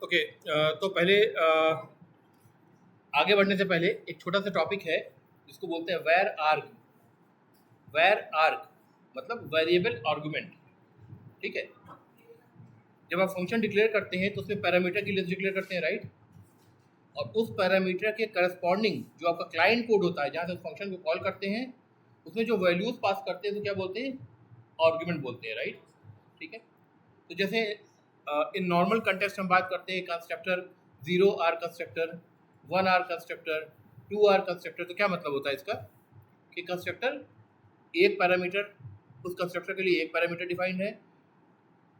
Okay. तो पहले आगे बढ़ने से पहले एक छोटा सा टॉपिक है जिसको बोलते हैं वेर आर्ग। वेर आर्ग मतलब वेरिएबल आर्गुमेंट। ठीक है। जब आप फंक्शन डिक्लेयर करते हैं तो उसमें पैरामीटर की लिस्ट डिक्लेयर करते हैं, राइट। और उस पैरामीटर के करस्पॉन्डिंग जो आपका क्लाइंट कोड होता है जहाँ से उस फंक्शन को कॉल करते हैं, उसमें जो वैल्यूज पास करते हैं तो क्या बोलते हैं, आर्गुमेंट बोलते हैं, राइट। ठीक है। तो जैसे इन नॉर्मल कंटेक्स्ट हम बात करते हैं constructor 0 arg constructor, 1 arg constructor, 2 arg constructor. तो क्या मतलब होता है इसका कि कंस्ट्रक्टर एक पैरामीटर, उस कंस्ट्रक्टर के लिए एक पैरामीटर डिफाइंड है।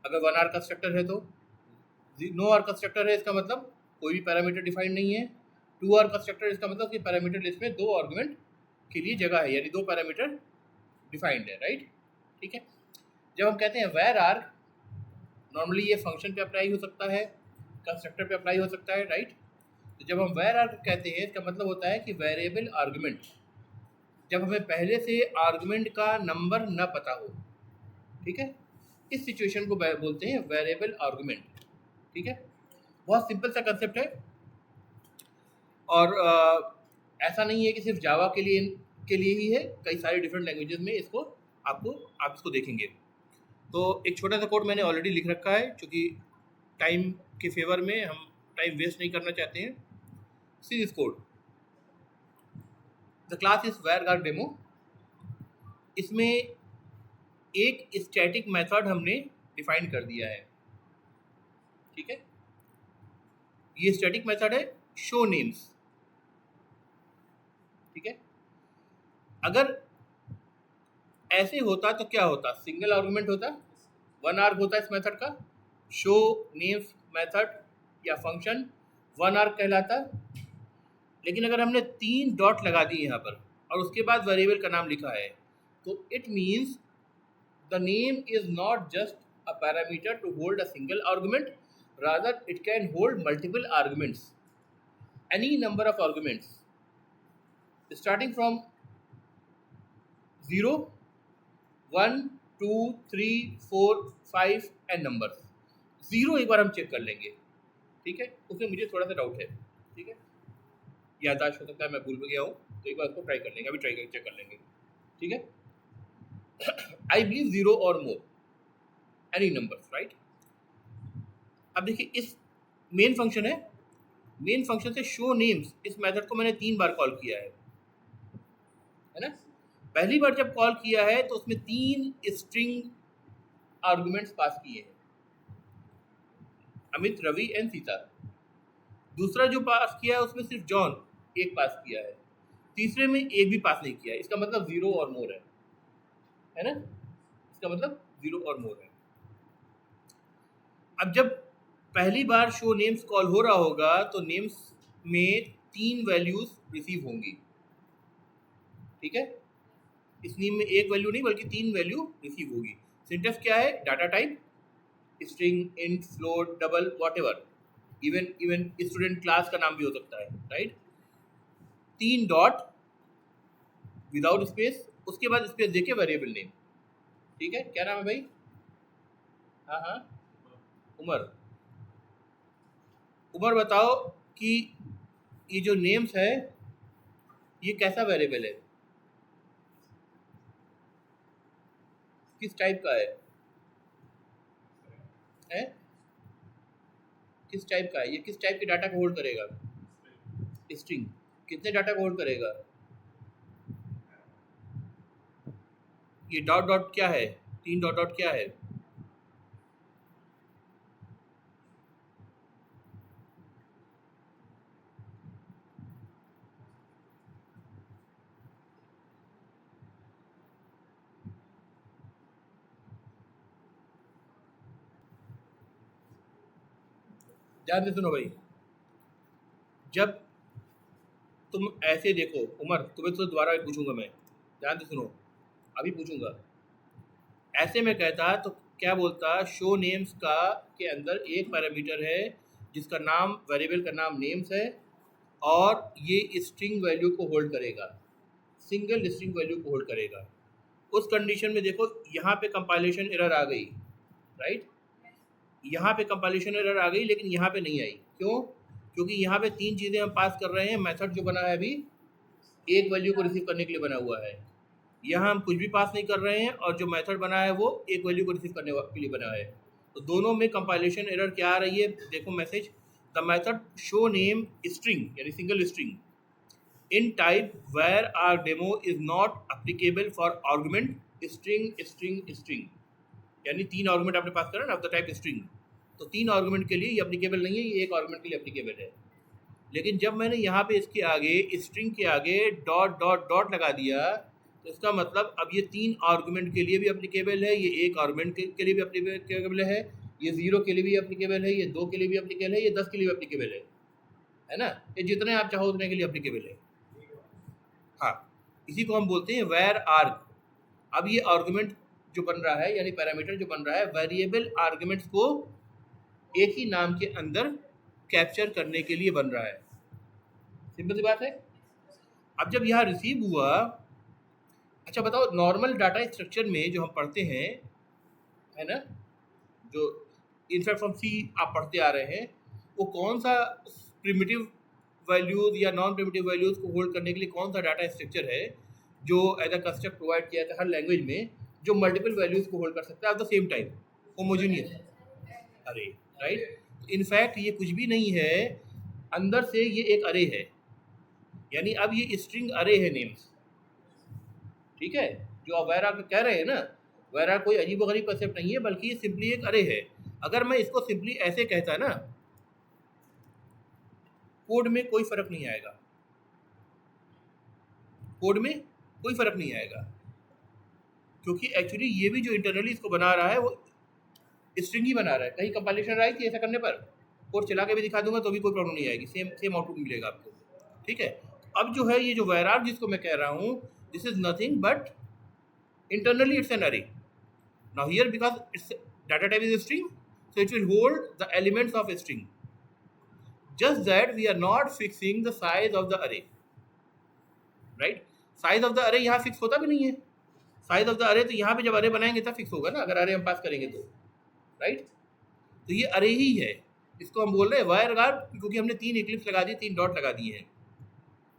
अगर 1 आर कंस्ट्रक्टर है तो 0 आर कंस्ट्रक्टर है, इसका मतलब कोई भी पैरामीटर डिफाइंड नहीं है। 2 आर कंस्ट्रक्टर इसका मतलब कि पैरामीटर लिस्ट में 2 आर्गुमेंट के लिए जगह है, यानी 2 पैरामीटर डिफाइंड है, राइट। ठीक है। जब हम कहते हैं वेर आर, नॉर्मली ये फंक्शन पे अप्लाई हो सकता है, कंस्ट्रक्टर पे अप्लाई हो सकता है, राइट। तो जब हम वेर आर कहते हैं इसका मतलब होता है कि वेरिएबल आर्गुमेंट, जब हमें पहले से आर्गुमेंट का नंबर न पता हो। ठीक है। इस सिचुएशन को बोलते हैं वेरिएबल आर्गुमेंट। ठीक है। बहुत सिंपल सा कंसेप्ट है और ऐसा नहीं है कि सिर्फ जावा के लिए ही है, कई सारे डिफरेंट लैंग्वेजेस में इसको आप इसको देखेंगे। तो एक छोटा सा कोड मैंने ऑलरेडी लिख रखा है, क्योंकि टाइम के फेवर में हम टाइम वेस्ट नहीं करना चाहते हैं। See this code, the class is vararg demo. इसमें एक स्टैटिक मेथड हमने डिफाइन कर दिया है। ठीक है। ये स्टैटिक मेथड है शो नेम्स। ठीक है। अगर ऐसे होता तो क्या होता, सिंगल आर्गुमेंट होता, 1 आर्ग होता इस मेथड का, शो नेम्स मेथड या फंक्शन 1 आर्ग कहलाता। लेकिन अगर हमने 3 डॉट लगा दिए यहाँ पर और उसके बाद वेरिएबल का नाम लिखा है, तो it means the name is not just a parameter to hold a single argument, rather it can hold multiple arguments, any number of arguments starting from 0, 1, 2, 3, 4, 5 and number. 0 एक बार हम चेक कर लेंगे। ठीक है। उसमें मुझे थोड़ा सा डाउट है। ठीक है। याददाश्त हो सकता है मैं भूल गया हूँ, तो एक बार उसको ट्राई कर लेंगे, अभी ट्राई कर चेक कर लेंगे। ठीक है। आई बिलीव 0 और मोर एनी नंबर, राइट। अब देखिए इस मेन फंक्शन है, मेन फंक्शन से शो नेम्स इस मेथड को मैंने 3 बार कॉल किया है ना। पहली बार जब कॉल किया है तो उसमें 3 स्ट्रिंग आर्गुमेंट्स पास किए हैं, अमित, रवि एंड सीता। दूसरा जो पास किया है उसमें सिर्फ जॉन एक पास किया है, तीसरे में एक भी पास नहीं किया है। इसका मतलब 0 और मोर है ना। इसका मतलब 0 और मोर है। अब जब पहली बार शो नेम्स कॉल हो रहा होगा तो नेम्स में 3 वैल्यूज रिसीव होंगी। ठीक है। इस नेम में एक वैल्यू नहीं बल्कि 3 वैल्यू रिसीव होगी। सिंटेक्स क्या है, data type, string, int, float, double, whatever, even student class का नाम भी हो सकता है, राइट। 3 डॉट विदाउट स्पेस, उसके बाद स्पेस देके वेरिएबल नेम। ठीक है। क्या नाम है भाई? हाँ हाँ, उमर। उमर बताओ कि ये जो नेम्स है ये कैसा वेरिएबल है, किस टाइप का है? किस टाइप का है ये, किस टाइप के डाटा को होल्ड करेगा? स्ट्रिंग। कितने डाटा को होल्ड करेगा? ये डॉट डॉट क्या है, 3 डॉट डॉट क्या है? ध्यान से सुनो भाई, जब तुम ऐसे देखो, उमर तुम्हें तो दोबारा पूछूंगा मैं, ध्यान से सुनो, अभी पूछूंगा। ऐसे में कहता तो क्या बोलता, शो नेम्स का के अंदर एक पैरामीटर है जिसका नाम, वेरिएबल का नाम नेम्स है, और ये स्ट्रिंग वैल्यू को होल्ड करेगा, सिंगल स्ट्रिंग वैल्यू को होल्ड करेगा। उस कंडीशन में देखो यहाँ पे कंपाइलेशन एरर आ गई, राइट। यहाँ पे कंपाइलेशन एरर आ गई लेकिन यहाँ पे नहीं आई। क्यों? क्योंकि यहाँ पे तीन चीज़ें हम पास कर रहे हैं। मेथड जो बना है अभी एक वैल्यू को रिसीव करने के लिए बना हुआ है, यहाँ हम कुछ भी पास नहीं कर रहे हैं, और जो मेथड बना है वो एक वैल्यू को रिसीव करने के लिए बना है। तो दोनों में कंपाइलेशन एरर क्या आ रही है, देखो message, the method show name string यानी single string in type where are demo is not applicable for argument string string string, यानी तीन आर्गुमेंट आपने पास करा ना ऑफ द टाइप स्ट्रिंग, तो तीन आर्गुमेंट के लिए ये अप्लीकेबल नहीं है, ये एक आर्गुमेंट के लिए अप्लीकेबल है। लेकिन जब मैंने यहाँ पे इसके आगे स्ट्रिंग के आगे डॉट डॉट डॉट लगा दिया तो इसका मतलब अब ये तीन आर्गुमेंट के लिए भी अप्लीकेबल है, ये एक आर्गुमेंट के लिए भी अप्लीकेबल है, ये 0 के लिए भी अप्लीकेबल है, ये 2 के लिए भी अप्लीकेबल है, ये 10 के लिए भी अप्लीकेबल है ना, ये जितने आप चाहो उतने के लिए अप्लीकेबल है। हाँ, इसी को हम बोलते हैं वेर आर्ग। अब ये आर्गुमेंट जो बन रहा है यानी पैरामीटर जो बन रहा है वेरिएबल आर्गुमेंट्स को एक ही नाम के अंदर कैप्चर करने के लिए बन रहा है। सिंपल सी बात है। अब जब यहाँ रिसीव हुआ, अच्छा बताओ नॉर्मल डाटा स्ट्रक्चर में जो हम पढ़ते हैं है ना, जो इनफैक्ट फ्रॉम सी आप पढ़ते आ रहे हैं, वो कौन सा प्रिमिटिव वैल्यूज या नॉन प्रिमिटिव वैल्यूज को होल्ड करने के लिए कौन सा डाटा स्ट्रक्चर है जो एज अ कंस्ट्रक्ट प्रोवाइड किया था हर लैंग्वेज में, जो मल्टीपल वैल्यूज को होल्ड कर सकता है at the same time, homogeneous अरे, राइट। इनफैक्ट ये कुछ भी नहीं है, अंदर से ये एक अरे है, यानी अब ये स्ट्रिंग अरे है नेम्स, ठीक है। जो आप वैरा कह रहे हैं ना, वैरा कोई अजीब गरीब कंसेप्ट नहीं है, बल्कि ये सिंपली एक अरे है। अगर मैं इसको सिंपली ऐसे कहता ना, कोड में कोई फर्क नहीं आएगा, कोड में कोई फर्क नहीं आएगा, क्योंकि एक्चुअली ये भी जो इंटरनली इसको बना रहा है वो स्ट्रिंग ही बना रहा है। कहीं कंपाइलेशन आई थी ऐसा करने पर, कोड चला के भी दिखा दूंगा तो भी कोई प्रॉब्लम नहीं आएगी, सेम सेम आउटपुट मिलेगा आपको, ठीक है। अब जो है ये जो वैराग जिसको मैं कह रहा हूँ, this is nothing but internally it's an array. Now here because its data type is a string, so it will hold the elements of a string, just that we are not fixing the size of the array, right? size of the array यहाँ fix होता भी नहीं है। size of the array तो यहाँ पे जब array बनाएंगे तब फिक्स होगा ना, अगर array हम पास करेंगे तो, right? तो ये array ही है, इसको हम बोल रहे हैं var, क्योंकि हमने तीन इक्लिप्स लगा दी, तीन डॉट लगा दिए हैं,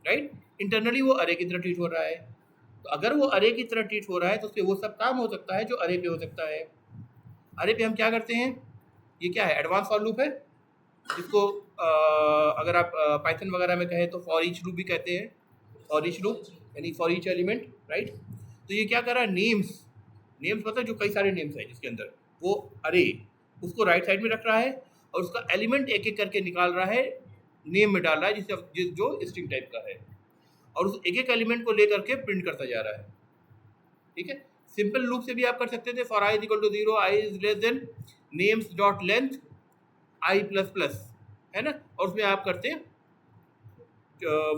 राइट। इंटरनली वो array की तरह ट्रीट हो रहा है, तो अगर वो अरे की तरह ट्रीट हो रहा है तो उससे वो सब काम हो सकता है जो अरे पे हो सकता है। अरे पे हम क्या करते हैं, ये क्या है, एडवांस फॉर लूप है, जिसको अगर आप पाइथन वगैरह में कहें तो फॉर ईच लूप भी कहते हैं, फॉर ईच लूप यानी फॉर ईच एलिमेंट, राइट। तो ये क्या कर रहा है, नेम्स, नेम्स मतलब जो कई सारे नेम्स हैं जिसके अंदर वो अरे, उसको राइट साइड में रख रहा है और उसका एलिमेंट एक एक करके निकाल रहा है, नेम में डाल रहा है जिससे जो स्ट्रिंग टाइप का है, और उस एक एक एलिमेंट को लेकर के प्रिंट करता जा रहा है, ठीक है। सिंपल लूप से भी आप कर सकते थे, for I is equal to 0, I is less than names dot length I plus plus, है ना, और उसमें आप करते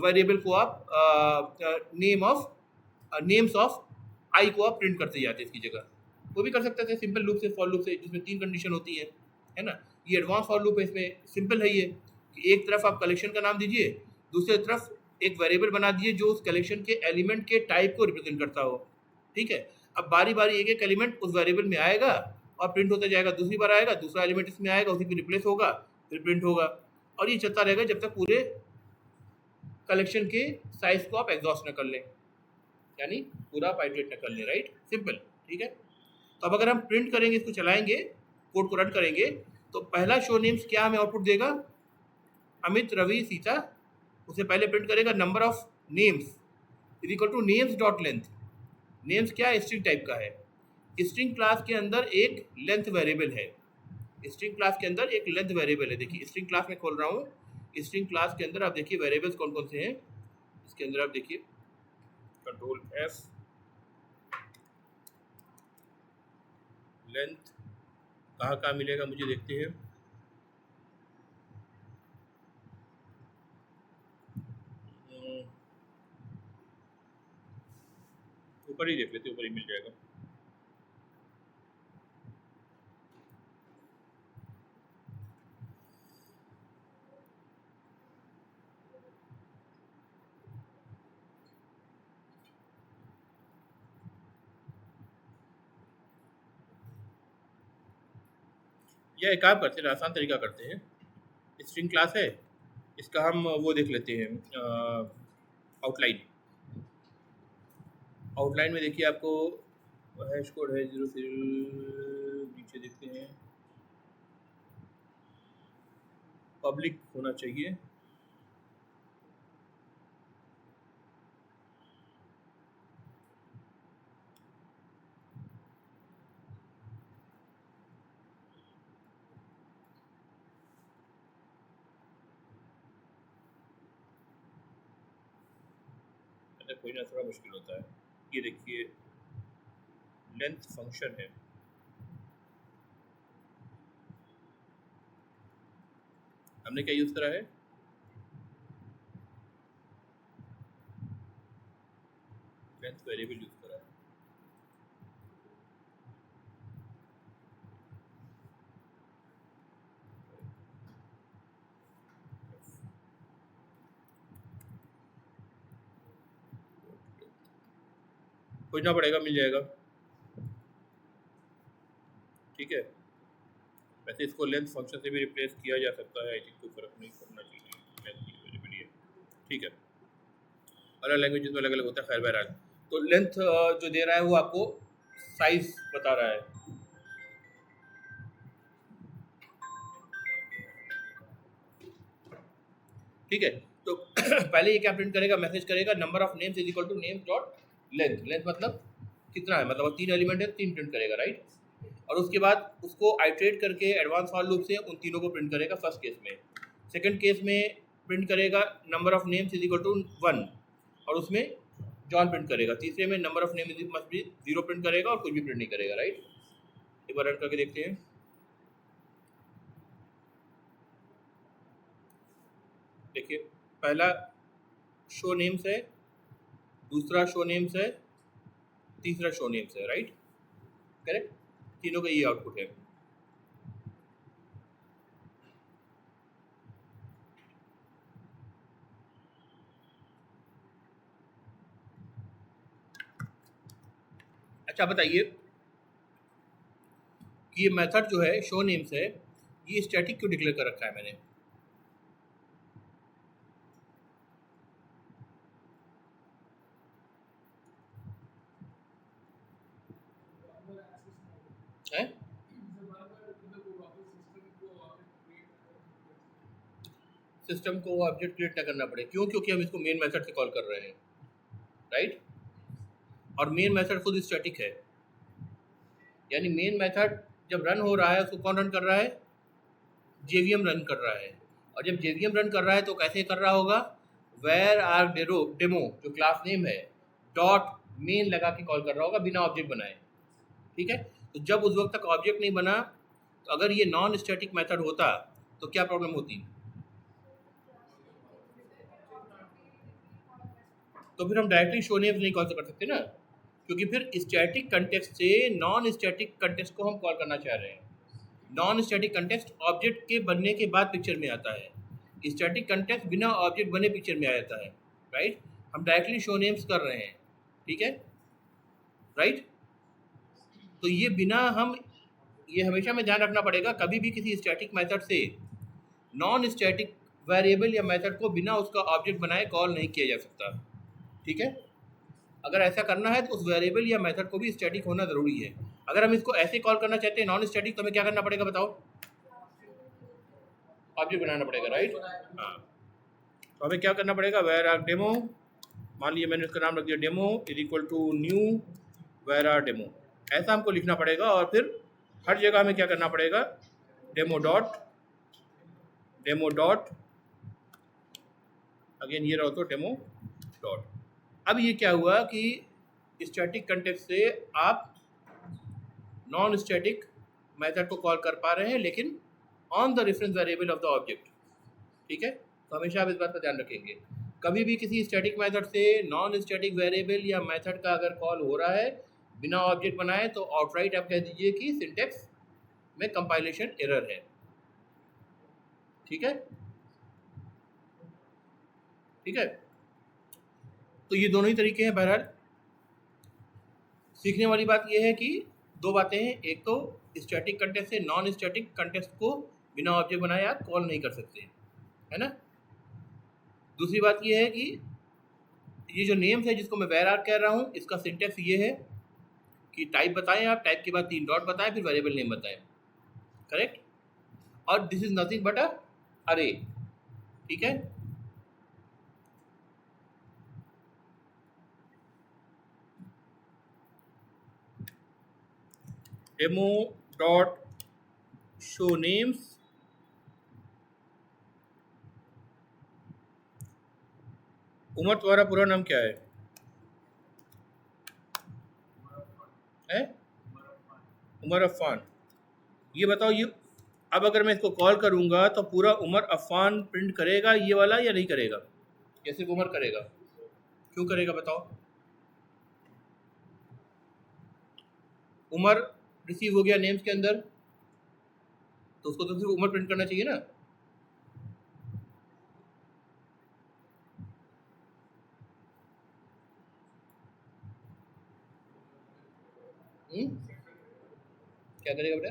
वेरिएबल को आप name of names of I को आप प्रिंट करते जाते इसकी जगह, वो भी कर सकते थे सिंपल लूप से, फॉर लूप से, जिसमें तीन कंडीशन होती है ना। ये एडवांस फॉर लूप है, इसमें सिंपल है ये कि एक तरफ आप कलेक्शन का नाम दीजिए, दूसरी तरफ एक वेरिएबल बना दिए जो उस कलेक्शन के एलिमेंट के टाइप को रिप्रेजेंट करता हो, ठीक है। अब बारी बारी एक एक एलिमेंट उस वेरिएबल में आएगा और प्रिंट होता जाएगा, दूसरी बार आएगा दूसरा एलिमेंट इसमें आएगा, उसी पे रिप्लेस होगा, फिर प्रिंट होगा, और ये चलता रहेगा जब तक पूरे कलेक्शन के साइज को आप एग्जॉस्ट न कर लें, यानी पूरा पाइट्रेट न कर लें, राइट, सिंपल, ठीक है। तो अब अगर हम प्रिंट करेंगे, इसको चलाएंगे, कोड को रन करेंगे, तो पहला शो नेम्स क्या हमें आउटपुट देगा, अमित रवि सीता, उससे पहले प्रिंट करेगा number of names is equal two names dot length. Names क्या है, स्ट्रिंग टाइप का है, स्ट्रिंग क्लास के अंदर एक लेंथ वेरिएबल है, स्ट्रिंग क्लास के अंदर एक लेंथ वेरिएबल है। देखिए स्ट्रिंग क्लास में खोल रहा हूँ, स्ट्रिंग क्लास के अंदर आप देखिए वेरिएबल्स कौन कौन से हैं, इसके अंदर आप देखिए कंट्रोल एफ, लेंथ कहाँ कहाँ मिलेगा मुझे देखते हैं, ऊपर ही देख लेते, ऊपर ही मिल जाएगा। या एक काम करते हैं, आसान तरीका करते हैं। स्ट्रिंग क्लास है, इसका हम वो देख लेते हैं, आउटलाइन। आउटलाइन में देखिए आपको हैश कोड है 0 नीचे देखते हैं, पब्लिक होना चाहिए। कोई ना, थोड़ा मुश्किल होता है। ये देखिए लेंथ फंक्शन है, हमने क्या यूज़ करा है, लेंथ वेरिएबल यूज़ करा है। खोजना पड़ेगा, मिल जाएगा। ठीक है, वैसे इसको लेंथ फंक्शन से भी रिप्लेस किया जा सकता है, आई थिंक कोई फर्क नहीं पड़ना चाहिए, लेंथ की वेरिएबल है। ठीक है, अलग लैंग्वेज में अलग अलग होता है। खैर बहरहाल, तो लेंथ जो दे रहा है वो आपको साइज बता रहा है। ठीक है, तो पहले ये क्या प्रिंट करेगा, मैसेज करेगा number of names is equal two names dot length. Length मतलब कितना है, मतलब 3 एलिमेंट है, 3 प्रिंट करेगा, राइट। और उसके बाद उसको आइट्रेट करके एडवांस फॉर लूप से उन तीनों को प्रिंट करेगा फर्स्ट केस में। सेकंड केस में प्रिंट करेगा number of names is equal to 1 और उसमें जॉन प्रिंट करेगा। तीसरे में number of name must be 0 print करेगा और कुछ भी प्रिंट नहीं करेगा, राइट। एक बार रन करके देखते हैं। देखिए पहला शो नेम्स है, दूसरा शो नेम्स है, तीसरा शो नेम्स है, राइट, करेक्ट। तीनों का ये आउटपुट है। अच्छा बताइए कि ये मेथड जो है शो नेम्स है, ये स्टैटिक क्यों डिक्लेयर कर रखा है मैंने? है सिस्टम को ऑब्जेक्ट क्रिएट ना करना पड़े, क्यों? क्योंकि हम इसको मेन मेथड से कॉल कर रहे हैं, राइट। और मेन मेथड खुद स्टैटिक है, यानी मेन मेथड जब रन हो रहा है उसको कौन रन कर रहा है, जेवीएम रन कर रहा है। और जब जेवीएम रन कर रहा है तो कैसे कर रहा होगा, वेयर आर डेमो जो क्लास नेम है डॉट मेन लगा के कॉल कर रहा होगा बिना ऑब्जेक्ट बनाए। ठीक है, तो जब उस वक्त तक ऑब्जेक्ट नहीं बना, तो अगर ये नॉन स्टैटिक मेथड होता तो क्या प्रॉब्लम होती, तो फिर हम डायरेक्टली शो नेम्स नहीं कॉल कर सकते ना, क्योंकि फिर स्टैटिक कंटेक्स्ट से नॉन स्टैटिक कंटेक्स्ट को हम कॉल करना चाह रहे हैं। नॉन स्टैटिक कंटेक्स्ट ऑब्जेक्ट के बनने के बाद पिक्चर में आता है, स्टैटिक कंटेक्स्ट बिना ऑब्जेक्ट बने पिक्चर में आ जाता है, राइट। हम डायरेक्टली शो नेम्स कर रहे हैं, ठीक है, राइट। तो ये बिना हम, ये हमेशा में ध्यान रखना पड़ेगा, कभी भी किसी स्टैटिक मेथड से नॉन स्टैटिक वेरिएबल या मेथड को बिना उसका ऑब्जेक्ट बनाए कॉल नहीं किया जा सकता। ठीक है, अगर ऐसा करना है तो उस वेरिएबल या मेथड को भी स्टैटिक होना ज़रूरी है। अगर हम इसको ऐसे कॉल करना चाहते हैं नॉन स्टैटिक, तो हमें क्या करना पड़ेगा बताओ, ऑब्जेक्ट बनाना पड़ेगा, राइट। हाँ, तो हमें क्या करना पड़ेगा, वेयर आर डेमो, मान लीजिए मैंने इसका नाम रख दिया demo is equal to new var are demo, ऐसा हमको लिखना पड़ेगा। और फिर हर जगह हमें क्या करना पड़ेगा, डेमो डॉट अगेन ये रहो तो डेमो डॉट। अब ये क्या हुआ कि स्टैटिक कंटेक्स्ट से आप नॉन स्टैटिक मेथड को कॉल कर पा रहे हैं, लेकिन on the reference variable of the object. ठीक है, तो हमेशा आप इस बात का ध्यान रखेंगे, कभी भी किसी स्टैटिक मेथड से नॉन स्टैटिक वेरिएबल या मेथड का अगर कॉल हो रहा है बिना ऑब्जेक्ट बनाए, तो आउटराइट आप कह दीजिए कि सिंटेक्स में कंपाइलेशन एरर है। ठीक है, ठीक है, तो ये दोनों ही तरीके हैं। बहरहाल सीखने वाली बात यह है कि दो बातें हैं, एक तो स्टैटिक कंटेस्ट से नॉन स्टैटिक कंटेस्ट को बिना ऑब्जेक्ट बनाए आप कॉल नहीं कर सकते, है ना। दूसरी बात ये है कि ये जो नेम्स है जिसको मैं वेर आर कह रहा हूँ, इसका सिंटेक्स ये है कि टाइप बताएं आप, टाइप के बाद 3 डॉट बताएं, फिर वेरिएबल नेम बताएं, करेक्ट। और this is nothing but a array, ठीक है। Demo dot show names Umar, तुम्हारा पूरा नाम क्या है? उमर अफ़ान। ये बताओ, ये अब अगर मैं इसको कॉल करूंगा तो पूरा उमर अफ़ान प्रिंट करेगा ये वाला या नहीं करेगा, या सिर्फ उमर करेगा? क्यों करेगा बताओ? उमर रिसीव हो गया नेम्स के अंदर, तो उसको तो सिर्फ उमर प्रिंट करना चाहिए ना। क्या करेगा बेटा?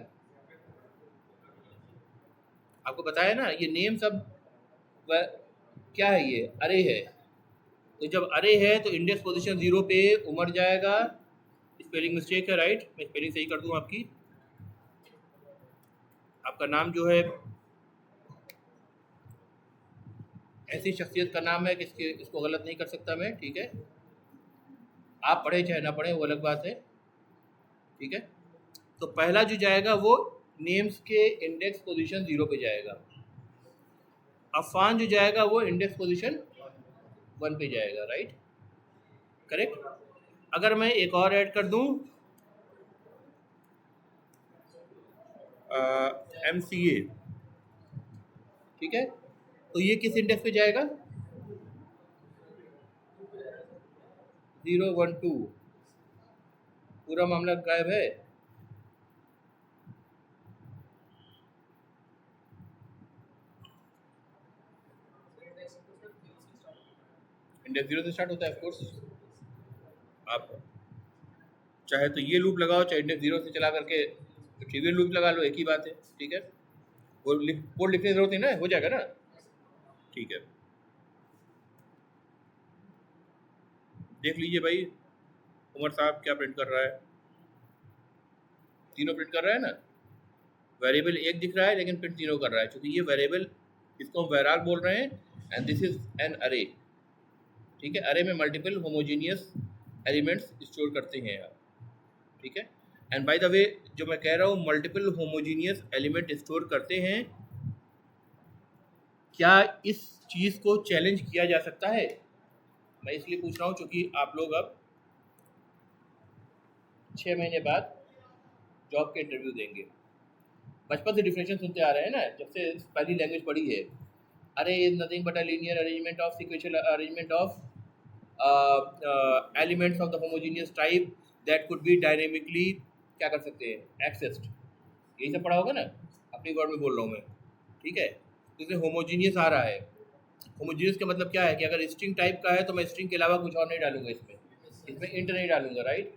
आपको बताया ना, ये नेम सब क्या है, ये अरे है। तो जब अरे है तो इंडेक्स पोजीशन 0 पे उमर जाएगा। स्पेलिंग मिस्टेक है, राइट, मैं स्पेलिंग सही कर दूं आपकी। आपका नाम जो है ऐसी शख्सियत का नाम है कि इसको गलत नहीं कर सकता मैं, ठीक है। आप पढ़े चाहे ना पढ़े वो अलग बात है, ठीक है। तो पहला जो जाएगा वो नेम्स के इंडेक्स पोजीशन 0 पे जाएगा। अफान जो जाएगा वो इंडेक्स पोजीशन 1 पे जाएगा, राइट, करेक्ट। अगर मैं एक और ऐड कर दूं MCA, ठीक है, तो ये किस इंडेक्स पे जाएगा? 0 1 2, पूरा मामला गायब है। इंडेक्स 0 से स्टार्ट होता है, ऑफ कोर्स। आप चाहे तो ये लूप लगाओ, चाहे इंडेक्स 0 से चला करके ट्रिवियल लूप लगा लो, एक ही बात है, ठीक है। कोड लिखने की जरूरत नहीं ना, हो जाएगा ना, ठीक है। देख लीजिए भाई, उमर साहब क्या प्रिंट कर रहा है? तीनों प्रिंट कर रहा है ना। वेरिएबल एक दिख रहा है लेकिन प्रिंट तीनों कर रहा है, क्योंकि ये वेरिएबल, इसको हम वेरार बोल रहे हैं, एंड दिस इज एन अरे, ठीक है। अरे में मल्टीपल होमोजीनियस एलिमेंट्स स्टोर करते हैं आप, ठीक है। एंड बाय द वे, जो मैं कह रहा हूँ मल्टीपल होमोजीनियस एलिमेंट स्टोर करते हैं, क्या इस चीज़ को चैलेंज किया जा सकता है? मैं इसलिए पूछ रहा हूँ क्योंकि आप लोग अब 6 महीने बाद जॉब के इंटरव्यू देंगे। बचपन से डिफिनेशन सुनते आ रहे हैं ना, जब से पहली लैंग्वेज पढ़ी है। अरे is nothing but a linear arrangement of sequential arrangement of elements of the homogeneous type that could be dynamically, क्या कर सकते हैं, एक्सेस्ड। यही सब पढ़ा होगा ना, अपनी वर्ड में बोल रहा हूँ मैं, ठीक है। तो इसमें होमोजीनियस आ रहा है। होमोजीनियस का मतलब क्या है कि अगर स्ट्रिंग टाइप का है तो मैं स्ट्रिंग के अलावा कुछ और नहीं डालूंगा इसमें, इसमें इंट नहीं डालूंगा, राइट।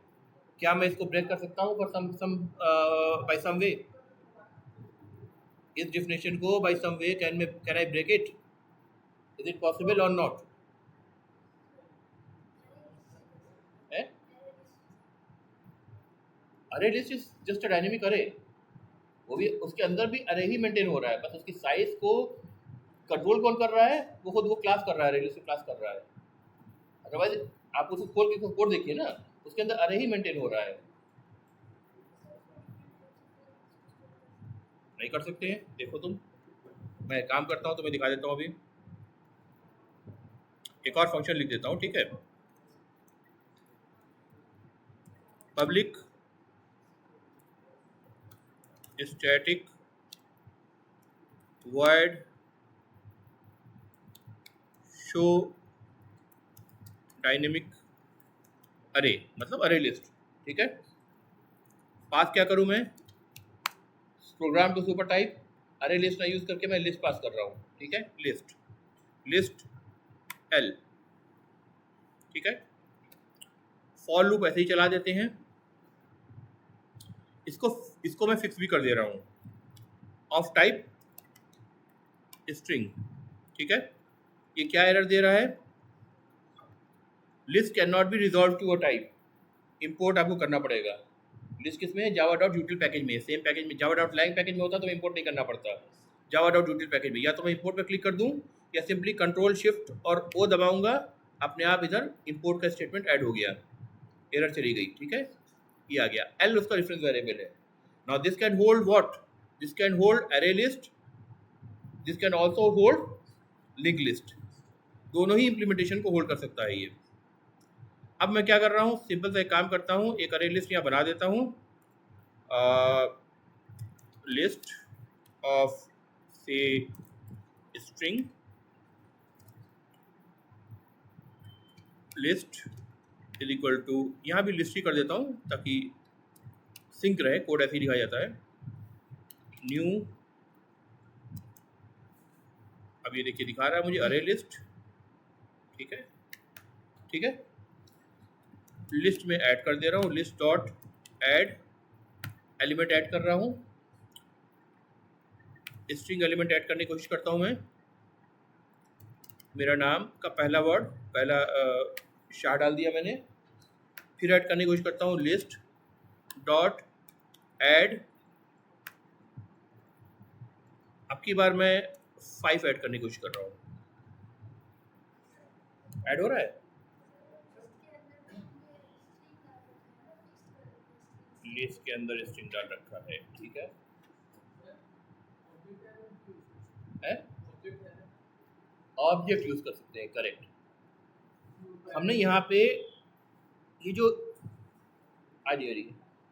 क्या मैं इसको ब्रेक कर सकता हूँ फॉर सम बाय सम वे? इस डिफिनेशन को by some way can I break it? Is it possible और नॉट? है array list is just a dynamic array, वो भी उसके अंदर भी अरे ही मेंटेन हो रहा है, बस उसकी साइज को कंट्रोल कौन कर रहा है? वो खुद वो क्लास कर रहा है, रेलिस्ट क्लास कर रहा है। अदरवाइज आप उसको खोल के कोड देखिए ना, उसके अंदर अरे ही मेंटेन हो रहा है। नहीं कर सकते हैं? देखो तुम, मैं काम करता हूँ तो मैं दिखा देता हूँ अभी। एक और फंक्शन लिख देता हूँ, ठीक है। Public static void show dynamic अरे, मतलब अरे लिस्ट, ठीक है। पास क्या करूं मैं? Programme to super type array list ना यूज करके मैं लिस्ट पास कर रहा हूं, ठीक है। लिस्ट एल, ठीक है। फॉर लूप ऐसे ही चला देते हैं। इसको इसको मैं फिक्स भी कर दे रहा हूँ, ऑफ टाइप स्ट्रिंग। ठीक है, ये क्या एरर दे रहा है? List cannot be resolved to a type. Import आपको करना पड़ेगा। लिस्ट किस में है? जावा डॉट यूटिल पैकेज में। सेम पैकेज में जावा डॉट लैंग पैकेज में होता तो इंपोर्ट नहीं करना पड़ता, जावा डॉट यूटिल पैकेज में। या तो मैं इंपोर्ट पर क्लिक कर दूँ या सिंपली कंट्रोल शिफ्ट और ओ दबाऊंगा, अपने आप इधर इंपोर्ट का स्टेटमेंट ऐड हो गया, एरर चली गई। ठीक है, ये आ गया। एल उसका रेफरेंस वेरिएबल है। Now this can hold what? This can hold अरे list, this can also hold link list. दोनों ही इंप्लीमेंटेशन को होल्ड कर सकता है ये। अब मैं क्या कर रहा हूँ, सिंपल सा एक काम करता हूँ, एक अरे लिस्ट यहाँ बना देता हूँ, लिस्ट ऑफ से string list is equal to, यहाँ भी लिस्ट ही कर देता हूँ ताकि सिंक रहे, कोड ऐसे ही लिखा जाता है। न्यू, अब ये देखिए दिखा रहा है मुझे अरे लिस्ट। ठीक है, ठीक है, लिस्ट में ऐड कर दे रहा हूँ, list dot add element add कर रहा हूँ, स्ट्रिंग एलिमेंट ऐड करने की कोशिश करता हूँ मैं। मेरा नाम का पहला वर्ड, पहला शाह डाल दिया मैंने। फिर ऐड करने की कोशिश करता हूँ, लिस्ट डॉट ऐड, अब की बार मैं 5 ऐड करने की कोशिश कर रहा हूँ। ऐड हो रहा है, लिस्ट के अंदर स्ट्रिंग डाल रखा है। ठीक है, ऑब्जेक्ट यूज कर सकते हैं, करेक्ट। हमने यहाँ पे ये जो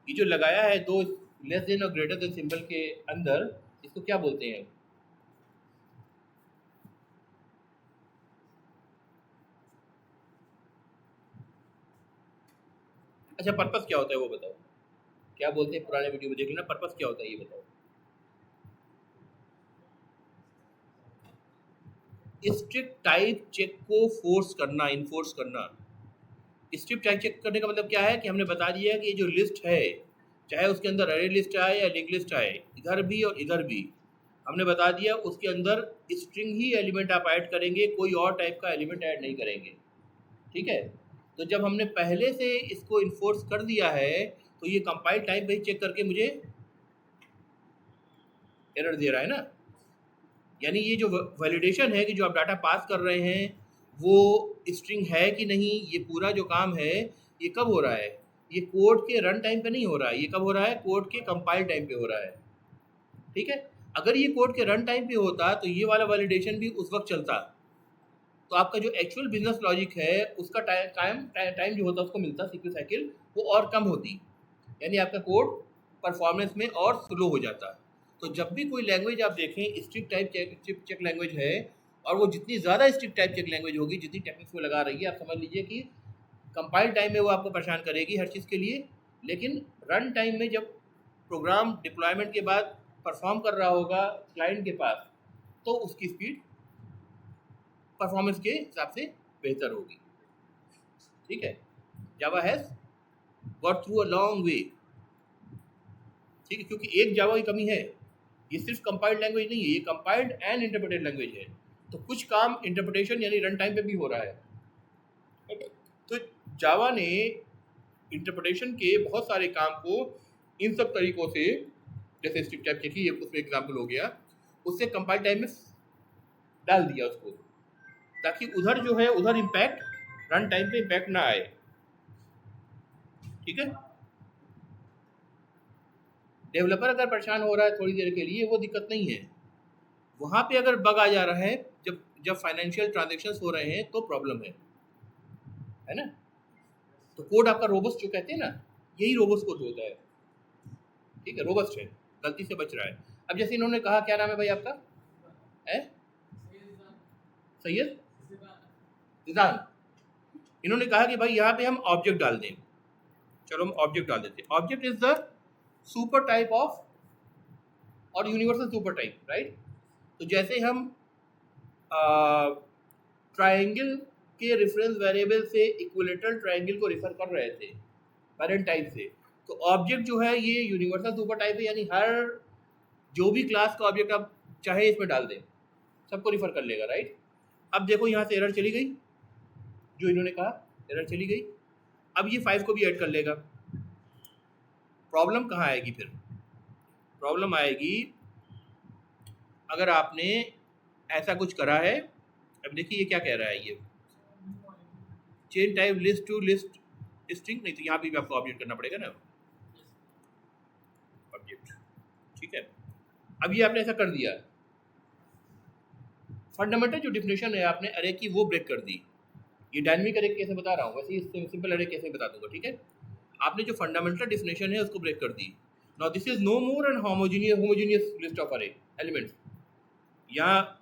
ये जो लगाया है दो लेस देन और ग्रेटर देन सिंबल के अंदर, इसको क्या बोलते हैं? अच्छा, पर्पस क्या होता है वो बताओ, क्या बोलते हैं? पुराने वीडियो में देख लेना, पर्पस क्या होता है ये बताओ। स्ट्रिक्ट टाइप चेक को फोर्स करना, इन्फोर्स करना। स्ट्रिक्ट टाइप चेक करने का मतलब क्या है कि हमने बता दिया कि ये जो लिस्ट है, चाहे उसके अंदर अरे लिस्ट आए या लिंक लिस्ट आए, इधर भी और इधर भी, हमने बता दिया उसके अंदर स्ट्रिंग ही एलिमेंट आप ऐड करेंगे, कोई और टाइप का एलिमेंट ऐड नहीं करेंगे। ठीक है, तो जब हमने पहले से इसको इन्फोर्स कर दिया है तो ये कंपाइल टाइप भी चेक करके मुझे एरर दे रहा है ना। यानी ये जो वैलिडेशन है कि जो आप डाटा पास कर रहे हैं वो स्ट्रिंग है कि नहीं, ये पूरा जो काम है ये कब हो रहा है? ये कोड के रन टाइम पे नहीं हो रहा है, ये कब हो रहा है? कोड के कंपाइल टाइम पे हो रहा है। ठीक है, अगर ये कोड के रन टाइम पे होता तो ये वाला वैलिडेशन भी उस वक्त चलता, तो आपका जो एक्चुअल बिजनेस लॉजिक है उसका टाइम जो होता उसको मिलता सीपीयू साइकिल, वो और कम होती, यानी आपका कोड परफॉर्मेंस में और स्लो हो जाता। तो जब भी कोई लैंग्वेज आप देखें स्ट्रिक्ट टाइप चेक लैंग्वेज है, और वो जितनी ज़्यादा स्ट्रिक्ट टाइप चेक लैंग्वेज होगी, जितनी टेक्निक्स वो लगा रही है, आप समझ लीजिए कि कंपाइल टाइम में वो आपको परेशान करेगी हर चीज़ के लिए, लेकिन रन टाइम में जब प्रोग्राम डिप्लॉयमेंट के बाद परफॉर्म कर रहा होगा क्लाइंट के पास, तो उसकी स्पीड परफॉर्मेंस के हिसाब से बेहतर होगी। ठीक है, Java has got through a long way. ठीक है, क्योंकि एक जावा की कमी है, ये सिर्फ कंपाइल्ड लैंग्वेज नहीं है, ये कंपाइल्ड एंड इंटरप्रेटेड लैंग्वेज है। तो कुछ काम इंटरप्रिटेशन यानी रन टाइम पे भी हो रहा है। तो जावा ने इंटरप्रिटेशन के बहुत सारे काम को इन सब तरीकों से, जैसे स्ट्रिक्ट टाइप चेक ही उसमें एग्जाम्पल हो गया, उससे कंपाइल टाइम में डाल दिया उसको, ताकि उधर जो है उधर इम्पैक्ट, रन टाइम पे इम्पैक्ट ना आए। ठीक है, डेवलपर अगर परेशान हो रहा है थोड़ी देर के लिए वो दिक्कत नहीं है, वहाँ पे अगर बग आ जा रहा है, जब जब फाइनेंशियल ट्रांजेक्शन्स हो रहे हैं तो प्रॉब्लम है ना। तो कोड आपका रोबस्ट जो कहते हैं ना, यही रोबस्ट कोड होता है। ठीक है, रोबस्ट है, गलती से बच रहा है। अब जैसे इन्होंने कहा, क्या नाम है भाई आपका? है सैयद रिजान। इन्होंने कहा कि भाई यहाँ पे हम ऑब्जेक्ट डाल दें, चलो हम ऑब्जेक्ट डाल देते हैं। Object is the super type of और यूनिवर्सल सुपर टाइप, राइट। तो जैसे हम ट्रायंगल के रेफरेंस वेरिएबल से इक्विलेटरल ट्रायंगल को रेफर कर रहे थे पेरेंट टाइप से, तो ऑब्जेक्ट जो है ये यूनिवर्सल सुपर टाइप है, यानी हर जो भी क्लास का ऑब्जेक्ट आप चाहे इसमें डाल दें सबको रिफर कर लेगा, राइट। अब देखो यहाँ से एरर चली गई, जो इन्होंने कहा एरर चली गई। अब ये 5 को भी ऐड कर लेगा। प्रॉब्लम कहाँ आएगी फिर? प्रॉब्लम आएगी अगर आपने ऐसा कुछ करा है। अब देखिए ये क्या कह रहा है, ये change type list to list string, नहीं तो यहाँ पे भी आपको ऑब्जेक्ट करना पड़ेगा ना, ऑब्जेक्ट, ठीक है। अब ये आपने ऐसा कर दिया, फंडामेंटल जो डिफिनेशन है आपने अरे की वो ब्रेक कर दी। ये डायनेमिक अरे कैसे बता रहा हूँ, वैसे ही सिंपल अरे कैसे बता दूंगा, ठीक है। आपने जो फंडामेंटल डिफिनेशन है उसको ब्रेक कर दी। Now this is no more an homogeneous list of अरे एलिमेंट्स। यहाँ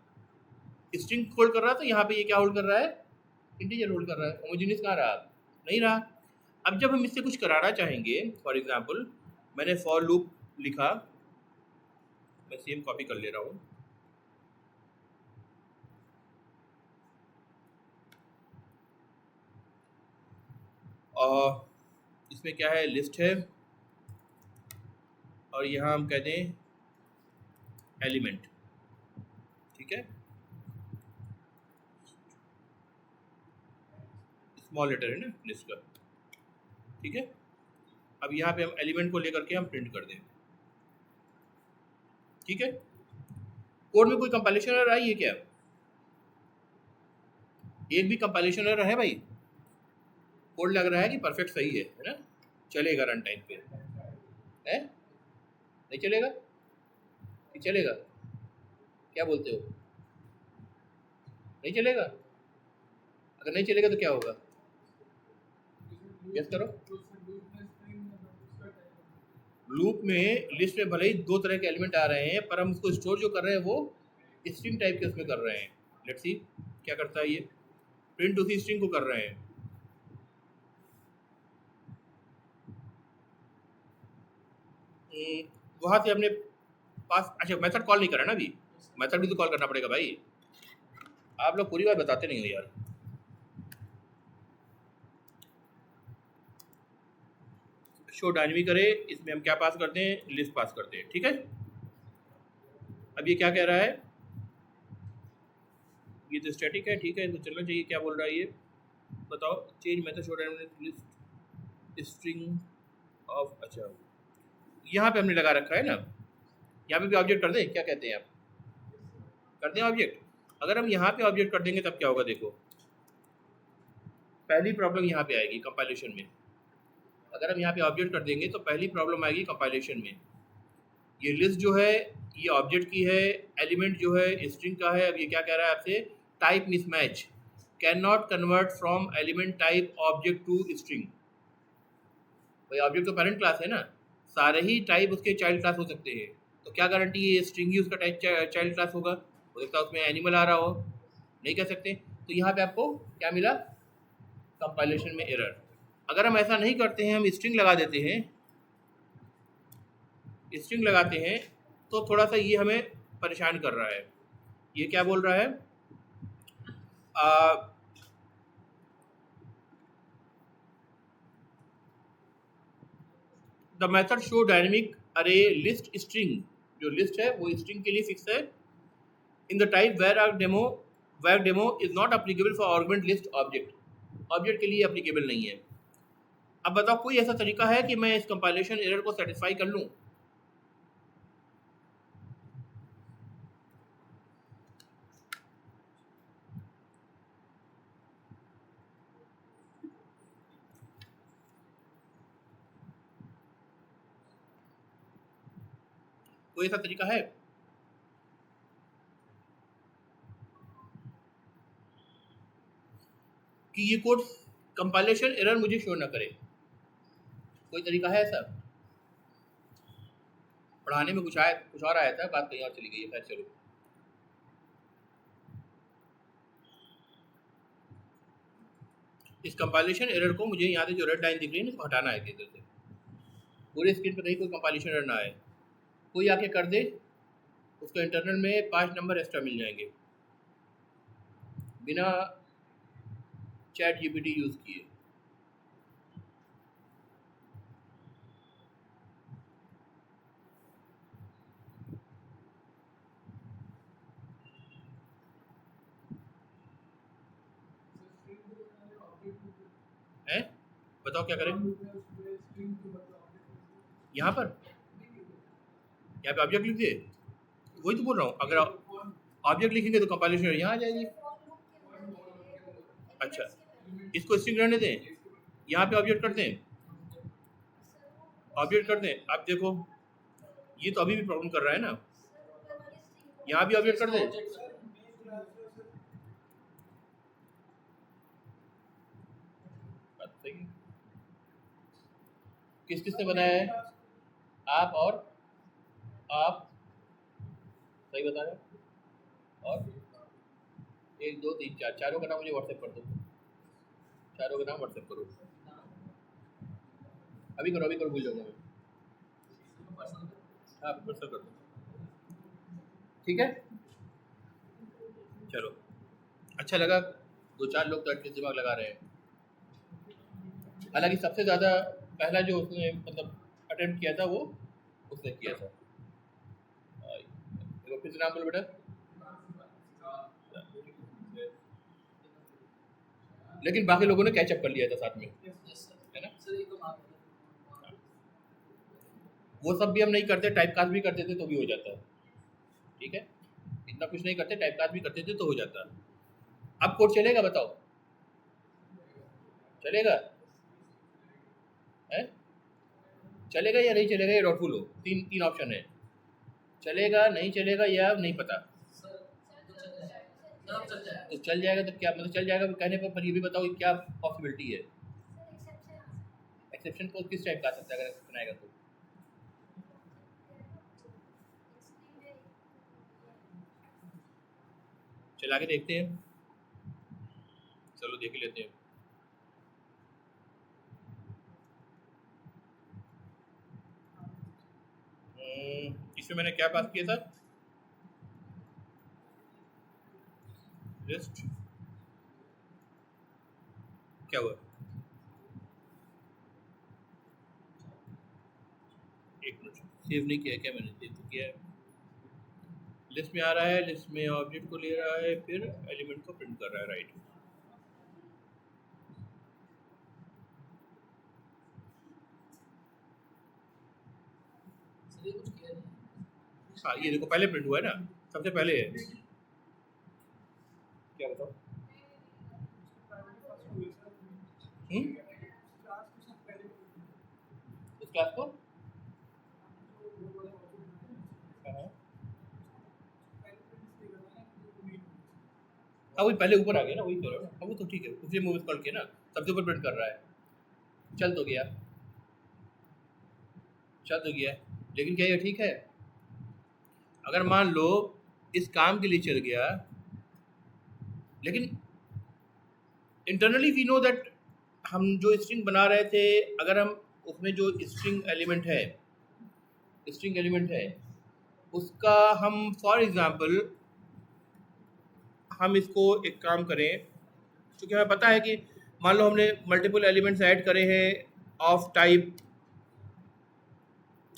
स्ट्रिंग होल्ड कर रहा था, यहाँ पे ये क्या होल्ड कर रहा है, इंटीजर होल्ड कर रहा है। होमोजीनियस कहाँ रहा, नहीं रहा। अब जब हम इससे कुछ कराना चाहेंगे, फॉर एग्जाम्पल मैंने फॉर लूप लिखा, मैं सेम कॉपी कर ले रहा हूँ। और इसमें क्या है, लिस्ट है, और यहाँ हम कहते हैं एलिमेंट, ठीक है, स्मॉल लेटर है ना लिस्ट का, ठीक है। अब यहाँ पे हम एलिमेंट को लेकर के हम प्रिंट कर दें, ठीक है। कोड में कोई कंपाइलेशन एरर आई है क्या? एक भी कंपाइलेशन एरर है भाई? कोड लग रहा है कि परफेक्ट सही है ना, चलेगा रन टाइम पे है, नहीं चलेगा कि चलेगा? क्या बोलते हो, नहीं चलेगा? अगर नहीं चलेगा तो क्या होगा, गेस करो। लूप में लिस्ट में भले ही 2 तरह के एलिमेंट आ रहे हैं, पर हम उसको स्टोर जो कर रहे हैं वो स्ट्रिंग टाइप के उसमें कर रहे हैं। लेट्स सी क्या करता है ये, प्रिंट उसी स्ट्रिंग को कर रहे हैं। वहां से हमने पास, अच्छा मेथड कॉल नहीं करा ना अभी, मेथड भी तो कॉल करना पड़ेगा भाई। आप लोग पूरी बात बताते नहीं हो यार। शो डायनेमिक करे, इसमें हम क्या पास करते हैं, लिस्ट पास करते हैं, ठीक है। अब ये क्या कह रहा है, ये तो स्टैटिक है, ठीक है, तो चलना चाहिए। क्या बोल रहा है ये बताओ, change method show dynamic list string of, अच्छा यहाँ पे हमने लगा रखा है ना, यहाँ पे भी ऑब्जेक्ट कर दें, क्या कहते हैं आप, कर दें ऑब्जेक्ट। अगर हम यहाँ पे ऑब्जेक्ट कर देंगे तब क्या होगा, देखो पहली प्रॉब्लम यहाँ पे आएगी कंपाइलेशन में। अगर हम यहाँ पे ऑब्जेक्ट कर देंगे तो पहली प्रॉब्लम आएगी कंपाइलेशन में। ये लिस्ट जो है ये ऑब्जेक्ट की है, एलिमेंट जो है स्ट्रिंग का है। अब ये क्या कह रहा है आपसे, type mismatch, cannot convert from element type object to string. भाई ऑब्जेक्ट तो पेरेंट क्लास है ना, सारे ही टाइप उसके चाइल्ड क्लास हो सकते हैं, तो क्या गारंटी है स्ट्रिंग ही उसका टाइप चाइल्ड क्लास होगा? हो सकता है उसमें एनिमल आ रहा हो, नहीं कह सकते। तो यहाँ पे आपको क्या मिला, कंपाइलेशन में एरर। अगर हम ऐसा नहीं करते हैं, हम स्ट्रिंग लगा देते हैं, स्ट्रिंग लगाते हैं, तो थोड़ा सा ये हमें परेशान कर रहा है। ये क्या बोल रहा है, the method show dynamic array list string, जो लिस्ट है वो स्ट्रिंग के लिए फिक्स है, in the type var demo is not applicable for argument list object, object के लिए अप्लीकेबल नहीं है। अब बताओ कोई ऐसा तरीका है कि मैं इस कंपाइलेशन एरर को सेटिस्फाई कर लूँ? कोई ऐसा तरीका है? कि ये कोड कंपाइलेशन एरर मुझे शो ना करे, कोई तरीका है ऐसा? पढ़ाने में कुछ आया, कुछ और आया था, बात कहीं और चली गई है, खैर चलो। इस कंपाइलेशन एरर को मुझे यहाँ से जो रेड लाइन दिख रही है इसको हटाना है इधर से, पूरे स्क्रीन पर कहीं कोई कंपाइलेशन एरर ना आए। कोई आके कर दे, उसको इंटरनल में 5 नंबर एक्स्ट्रा मिल जाएंगे बिना चैट जीपीटी यूज़ किए। बताओ क्या करें? यहाँ पर ऑब्जेक्ट लिख दिए, वही तो बोल रहा हूँ। अगर ऑब्जेक्ट लिखेंगे तो कंपाइलेशन यहाँ आ जाएगी। अच्छा, इसको स्ट्रिंग रहने दें, यहाँ पे ऑब्जेक्ट कर दें, ऑब्जेक्ट कर दें। अब देखो ये तो अभी भी प्रॉब्लम कर रहा है ना, यहाँ भी ऑब्जेक्ट कर दें। किस किसने बनाया है? आप और आप, सही बता रहे हो। और 1 2 3 4, चारों का नाम मुझे व्हाट्सएप कर दो, चारों का नाम व्हाट्सएप करो। अभी करो, अभी करो, भूल जाऊंगा मैं। हाँ पर्सनल कर दो, ठीक है। चलो, अच्छा लगा, 2 4 लोग तो एटलीस्ट दिमाग लगा रहे हैं। हालांकि सबसे ज़्यादा पहला जो उसने मतलब अटेम्प्ट किया था वो उसने किया था। देखो फिर से नाम बोलो बेटा। लेकिन बाकी लोगों ने कैचअप कर लिया था साथ में, है ना। वो सब भी हम नहीं करते, टाइप कास्ट भी करते थे तो भी हो जाता है, ठीक है। इतना कुछ नहीं करते, टाइप कास्ट भी करते थे तो हो जाता है। अब कोड चलेगा, बताओ चलेगा है? चलेगा या नहीं चलेगा, ये डाउटफुल हो। तीन ऑप्शन है, चलेगा नहीं चलेगा या नहीं पता। तो चल जाएगा तो क्या मतलब चल जाएगा कहने पर ये भी बताओ क्या पॉसिबिलिटी है? एक्सेप्शन को किस टाइप का आ सकता है अगर एक्सेप्शन आएगा तो? चला के देखते हैं, चलो देख ही लेते हैं। इसमें मैंने क्या पास किया था? लिस्ट, क्या हुआ? एक मिनट, सेव नहीं किया क्या मैंने? सेव तो किया है। लिस्ट में आ रहा है, लिस्ट में ऑब्जेक्ट को ले रहा है, फिर एलिमेंट को प्रिंट कर रहा है, राइट। हाँ ये देखो पहले प्रिंट हुआ है ना, सबसे पहले है। क्या बताओ? उस क्लास को हाँ वही पहले ऊपर आ गया ना, वही कह रहा हूँ ना। हाँ वो तो ठीक है, उसी मूव कॉल के ना सबसे ऊपर प्रिंट कर रहा है। चल तो गया, चल तो गया, लेकिन क्या ये ठीक है? अगर मान लो इस काम के लिए चल गया, लेकिन इंटरनली वी नो दैट हम जो स्ट्रिंग बना रहे थे, अगर हम उसमें जो स्ट्रिंग एलिमेंट है उसका हम फॉर एग्जांपल हम इसको एक काम करें, क्योंकि हमें पता है कि मान लो हमने मल्टीपल एलिमेंट्स ऐड करे हैं ऑफ टाइप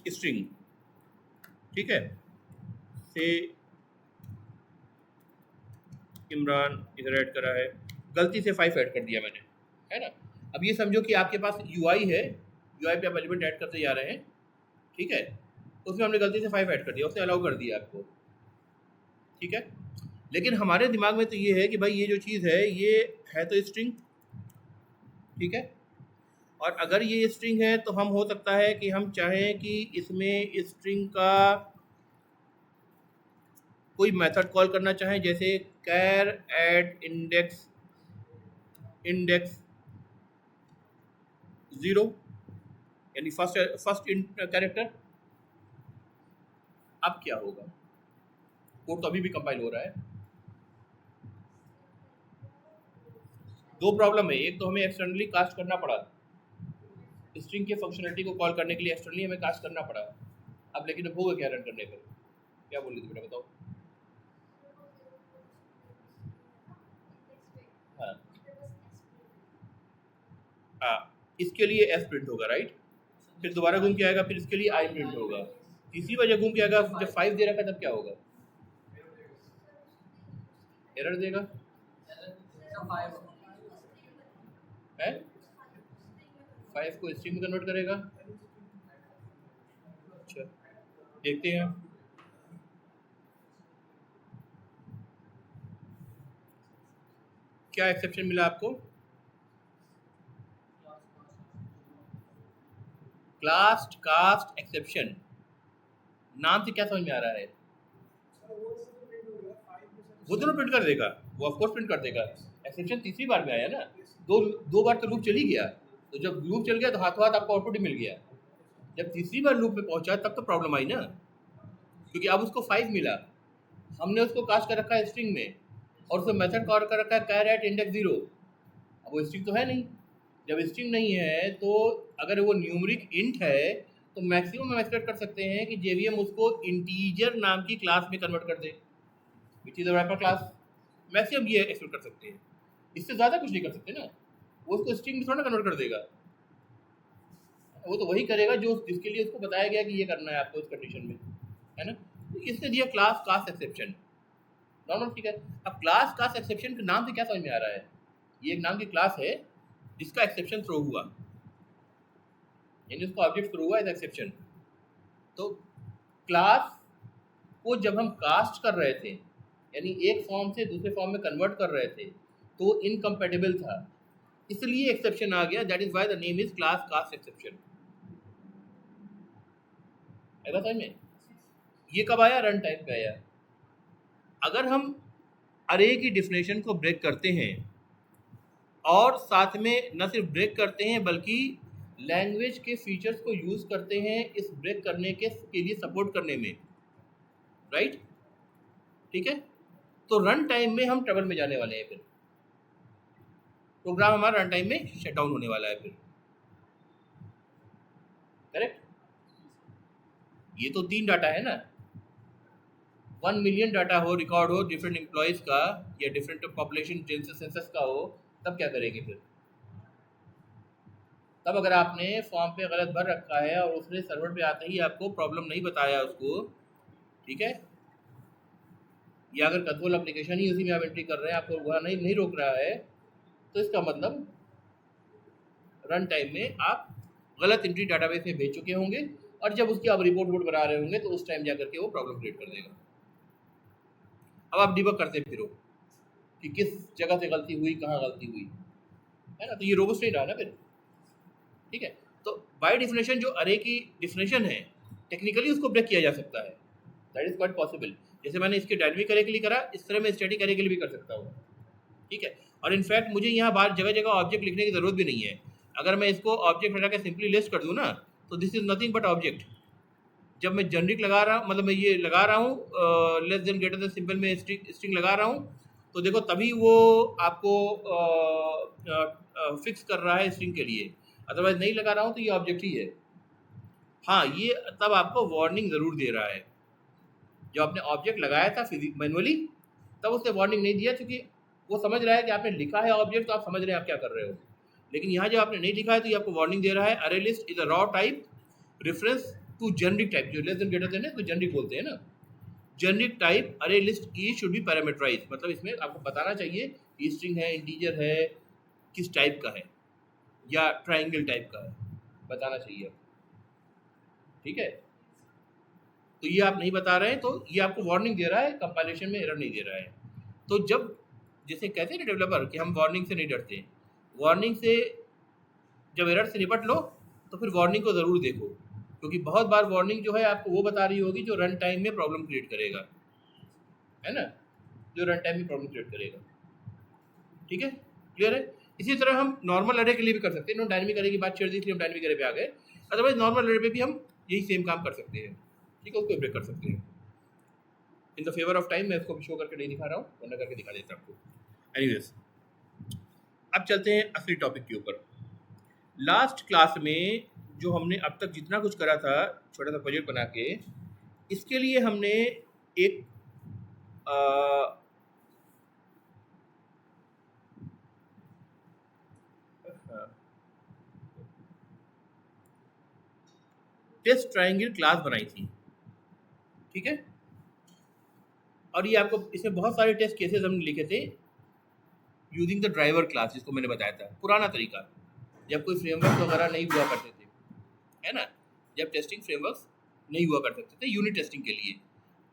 स्ट्रिंग, ठीक है। से इमरान इधर ऐड करा है, गलती से 5 ऐड कर दिया मैंने, है ना। अब ये समझो कि आपके पास यूआई है, यूआई पे आप एलिमेंट ऐड करते जा रहे हैं, ठीक है। उसमें हमने गलती से 5 ऐड कर दिया, उसने अलाउ कर दिया आपको, ठीक है। लेकिन हमारे दिमाग में तो ये है कि भाई ये जो चीज़ है ये है तो स्ट्रिंग, ठीक है। और अगर ये स्ट्रिंग है तो हम हो सकता है कि हम चाहें कि इसमें स्ट्रिंग का कोई मेथड कॉल करना चाहें, जैसे कैर एड इंडेक्स 0, यानी फर्स्ट कैरेक्टर। अब क्या होगा? कोड तो अभी भी कंपाइल हो रहा है। दो प्रॉब्लम है, एक तो हमें एक्सटर्नली कास्ट करना पड़ा, स्ट्रिंग के फंक्शनलिटी को कॉल करने के लिए एक्सटर्नली हमें कास्ट करना पड़ा। अब लेकिन अब होगा क्या रन करने पर? क्या बोल रही थी बेटा, बताओ। हाँ हाँ, इसके लिए एस प्रिंट होगा, राइट। फिर दोबारा घूम के आएगा, फिर इसके लिए आई प्रिंट होगा। इसी वजह घूम के आएगा, जब 5 दे रखा तब क्या होगा? एरर देगा है। 5 को स्ट्रिंग में कन्वर्ट करेगा। अच्छा, देखते हैं। क्या एक्सेप्शन मिला आपको? क्लास कास्ट एक्सेप्शन, नाम से क्या समझ में आ रहा है? वो दोनों प्रिंट कर देगा, वो ऑफ कोर्स प्रिंट कर देगा। एक्सेप्शन तीसरी बार में आया ना, दो बार तो लूप चल ही गया, तो जब लूप चल गया तो हाथों हाथ आपको आउटपुट ही मिल गया। जब तीसरी बार लूप में पहुंचा तब तो प्रॉब्लम आई ना, क्योंकि अब उसको 5 मिला, हमने उसको कास्ट कर रखा है स्ट्रिंग में, और उसको मेथड कॉल कर रखा है कैर एट इंडेक्स 0। अब वो स्ट्रिंग तो है नहीं, जब स्ट्रिंग नहीं है तो अगर वो न्यूमरिक इंट है तो मैक्सिमम हम एक्सपेक्ट कर सकते हैं कि जेवीएम उसको इंटीजर नाम की क्लास में कन्वर्ट कर दे, which is a wrapper class. Maximum ये एक्सपेक्ट कर सकते हैं, इससे ज़्यादा कुछ नहीं कर सकते ना। वो उसको स्ट्रिंग में थोड़ा कन्वर्ट कर देगा, वो तो वही करेगा जो जिसके लिए उसको बताया गया कि ये करना है आपको इस कंडीशन में, है ना। तो इसने दिया क्लास कास्ट एक्सेप्शन, नॉर्मल, ठीक है। अब क्लास कास्ट एक्सेप्शन के नाम से क्या समझ में आ रहा है? ये एक नाम की क्लास है जिसका एक्सेप्शन थ्रो हुआ, यानी उसका ऑब्जेक्ट थ्रो हुआ एज एक्सेप्शन। तो क्लास को जब हम कास्ट कर रहे थे, यानी एक फॉर्म से दूसरे फॉर्म में कन्वर्ट कर रहे थे, तो इनकम्पेटिबल था, इसलिए एक्सेप्शन आ गया। That is why the name is class cast exception. ऐसा समझ में? ये कब आया? रन टाइम पे आया। अगर हम अरे की डिफिनेशन को ब्रेक करते हैं, और साथ में न सिर्फ ब्रेक करते हैं बल्कि लैंग्वेज के फीचर्स को यूज करते हैं इस ब्रेक करने के लिए सपोर्ट करने में, राइट, ठीक है, तो रन टाइम में हम ट्रबल में जाने वाले हैं, फिर प्रोग्राम हमारा रन टाइम में शट डाउन होने वाला है फिर, करेक्ट। ये तो 3 डाटा है ना, 1 मिलियन डाटा हो, रिकॉर्ड हो डिफरेंट एम्प्लॉयज का या डिफरेंट पॉपुलेशन सेंसस का हो, तब क्या करेंगे फिर? तब अगर आपने फॉर्म पे गलत भर रखा है और उसने सर्वर पे आते ही आपको प्रॉब्लम नहीं बताया उसको, ठीक है, या अगर कंट्रोल एप्लीकेशन ही उसी में आप एंट्री कर रहे हैं, आपको वहाँ नहीं रोक रहा है, तो इसका मतलब रन टाइम में आप गलत एंट्री डाटाबेस में भेज चुके होंगे, और जब उसकी आप रिपोर्ट वोट बना रहे होंगे तो उस टाइम जाकर के वो प्रॉब्लम क्रिएट कर देगा। अब आप डिबग करते फिरो कि किस जगह से गलती हुई, कहाँ गलती हुई, है ना, तो ये रोबस्ट नहीं रहा ना फिर, ठीक है। तो बाय डिफिनेशन जो अरे की डिफिनेशन है, टेक्निकली उसको ब्रेक किया जा सकता है, दैट इज क्वाइट पॉसिबल। जैसे मैंने इसके डायनेमिक अरे के लिए करा, इस तरह मैं स्टैटिक अरे के लिए भी कर सकता हूँ, ठीक है। और इनफैक्ट मुझे यहाँ बाहर जगह जगह ऑब्जेक्ट लिखने की जरूरत भी नहीं है। अगर मैं इसको ऑब्जेक्ट हटा के सिंपली लिस्ट कर दूँ ना, तो this is nothing but object. जब मैं जनरिक लगा रहा हूँ, मतलब मैं ये लगा रहा हूँ less than greater then simple में स्ट्रिंग लगा रहा हूँ, तो देखो तभी वो आपको फिक्स कर रहा है स्ट्रिंग के लिए, अदरवाइज नहीं लगा रहा हूँ तो ये ऑब्जेक्ट ही है। हाँ, ये तब आपको वार्निंग ज़रूर दे रहा है। जब आपने ऑब्जेक्ट लगाया था मैनुअली, तब उसने वार्निंग नहीं दिया, क्योंकि वो समझ रहा है कि आपने लिखा है ऑब्जेक्ट, तो आप समझ रहे हैं आप क्या कर रहे हो। लेकिन यहाँ जब आपने नहीं लिखा है तो ये आपको वार्निंग दे रहा है, array list is a raw type reference to generic type, जो लेस देन ग्रेटर देन है तो जेनरिक बोलते हैं ना। Generic type array list E should be parameterize, मतलब इसमें आपको बताना चाहिए कि स्ट्रिंग है, इंटीजर है, किस टाइप का है, या ट्राइंगल टाइप का है, बताना चाहिए, ठीक है। तो ये आप नहीं बता रहे हैं तो ये आपको वार्निंग दे रहा है, कंपाइलेशन में एरर नहीं दे रहा है। तो जब जैसे कहते हैं ना डेवलपर कि हम वार्निंग से नहीं डरते, वार्निंग से जब एरर से निपट लो तो फिर वार्निंग को ज़रूर देखो, क्योंकि बहुत बार वार्निंग जो है आपको वो बता रही होगी जो रन टाइम में प्रॉब्लम क्रिएट करेगा, है ना, जो रन टाइम में प्रॉब्लम क्रिएट करेगा, ठीक है, क्लियर है। इसी तरह हम नॉर्मल अरे के लिए भी कर सकते हैं, डायनेमिक अरे की बात छेड़ दी इसलिए हम डायनेमिक अरे पे आ गए, अदरवाइज नॉर्मल अरे पे भी हम यही सेम काम कर सकते हैं, ठीक है, उसको ब्रेक कर सकते हैं। In the favour of time मैं इसको भी शो करके नहीं दिखा रहा हूँ, वरना करके दिखा देता आपको। एनीवेज, अब चलते हैं असली टॉपिक के ऊपर। लास्ट क्लास में जो हमने अब तक जितना कुछ करा था, छोटा सा प्रोजेक्ट बना के, इसके लिए हमने एक टेस्ट ट्रायंगल क्लास बनाई थी, ठीक है। और ये आपको इसमें बहुत सारे टेस्ट केसेस हमने लिखे थे यूजिंग द ड्राइवर क्लास, जिसको मैंने बताया था, पुराना तरीका, जब कोई फ्रेमवर्क वगैरह नहीं हुआ करते थे, है ना, जब टेस्टिंग फ्रेमवर्क्स नहीं हुआ कर सकते थे यूनिट टेस्टिंग के लिए,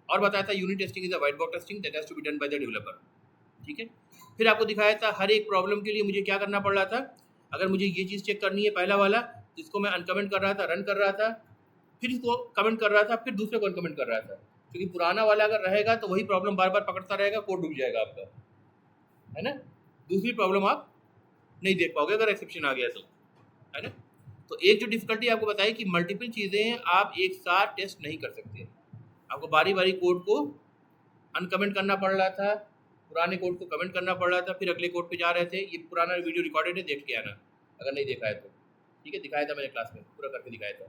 और बताया था unit testing is a white box testing that has to be done by the developer. ठीक है, फिर आपको दिखाया था हर एक प्रॉब्लम के लिए मुझे क्या करना पड़ रहा था। अगर मुझे ये चीज़ चेक करनी है, पहला वाला जिसको मैं अनकमेंट कर रहा था, रन कर रहा था, फिर इसको कमेंट कर रहा था, फिर दूसरे को अनकमेंट कर रहा था, क्योंकि पुराना वाला अगर रहेगा तो वही प्रॉब्लम बार बार पकड़ता रहेगा, कोड डूब जाएगा आपका, है ना। दूसरी प्रॉब्लम आप नहीं देख पाओगे अगर एक्सेप्शन आ गया तो, है ना। तो एक जो डिफिकल्टी आपको बताई कि मल्टीपल चीज़ें आप एक साथ टेस्ट नहीं कर सकते, आपको बारी बारी कोड को अनकमेंट करना पड़ रहा था, पुराने कोड को कमेंट करना पड़ रहा था, फिर अगले कोड पे जा रहे थे। ये पुराना वीडियो रिकॉर्डेड है, देख के आना अगर नहीं देखा है तो, ठीक है, दिखाया था मैंने क्लास में, पूरा करके दिखाया था।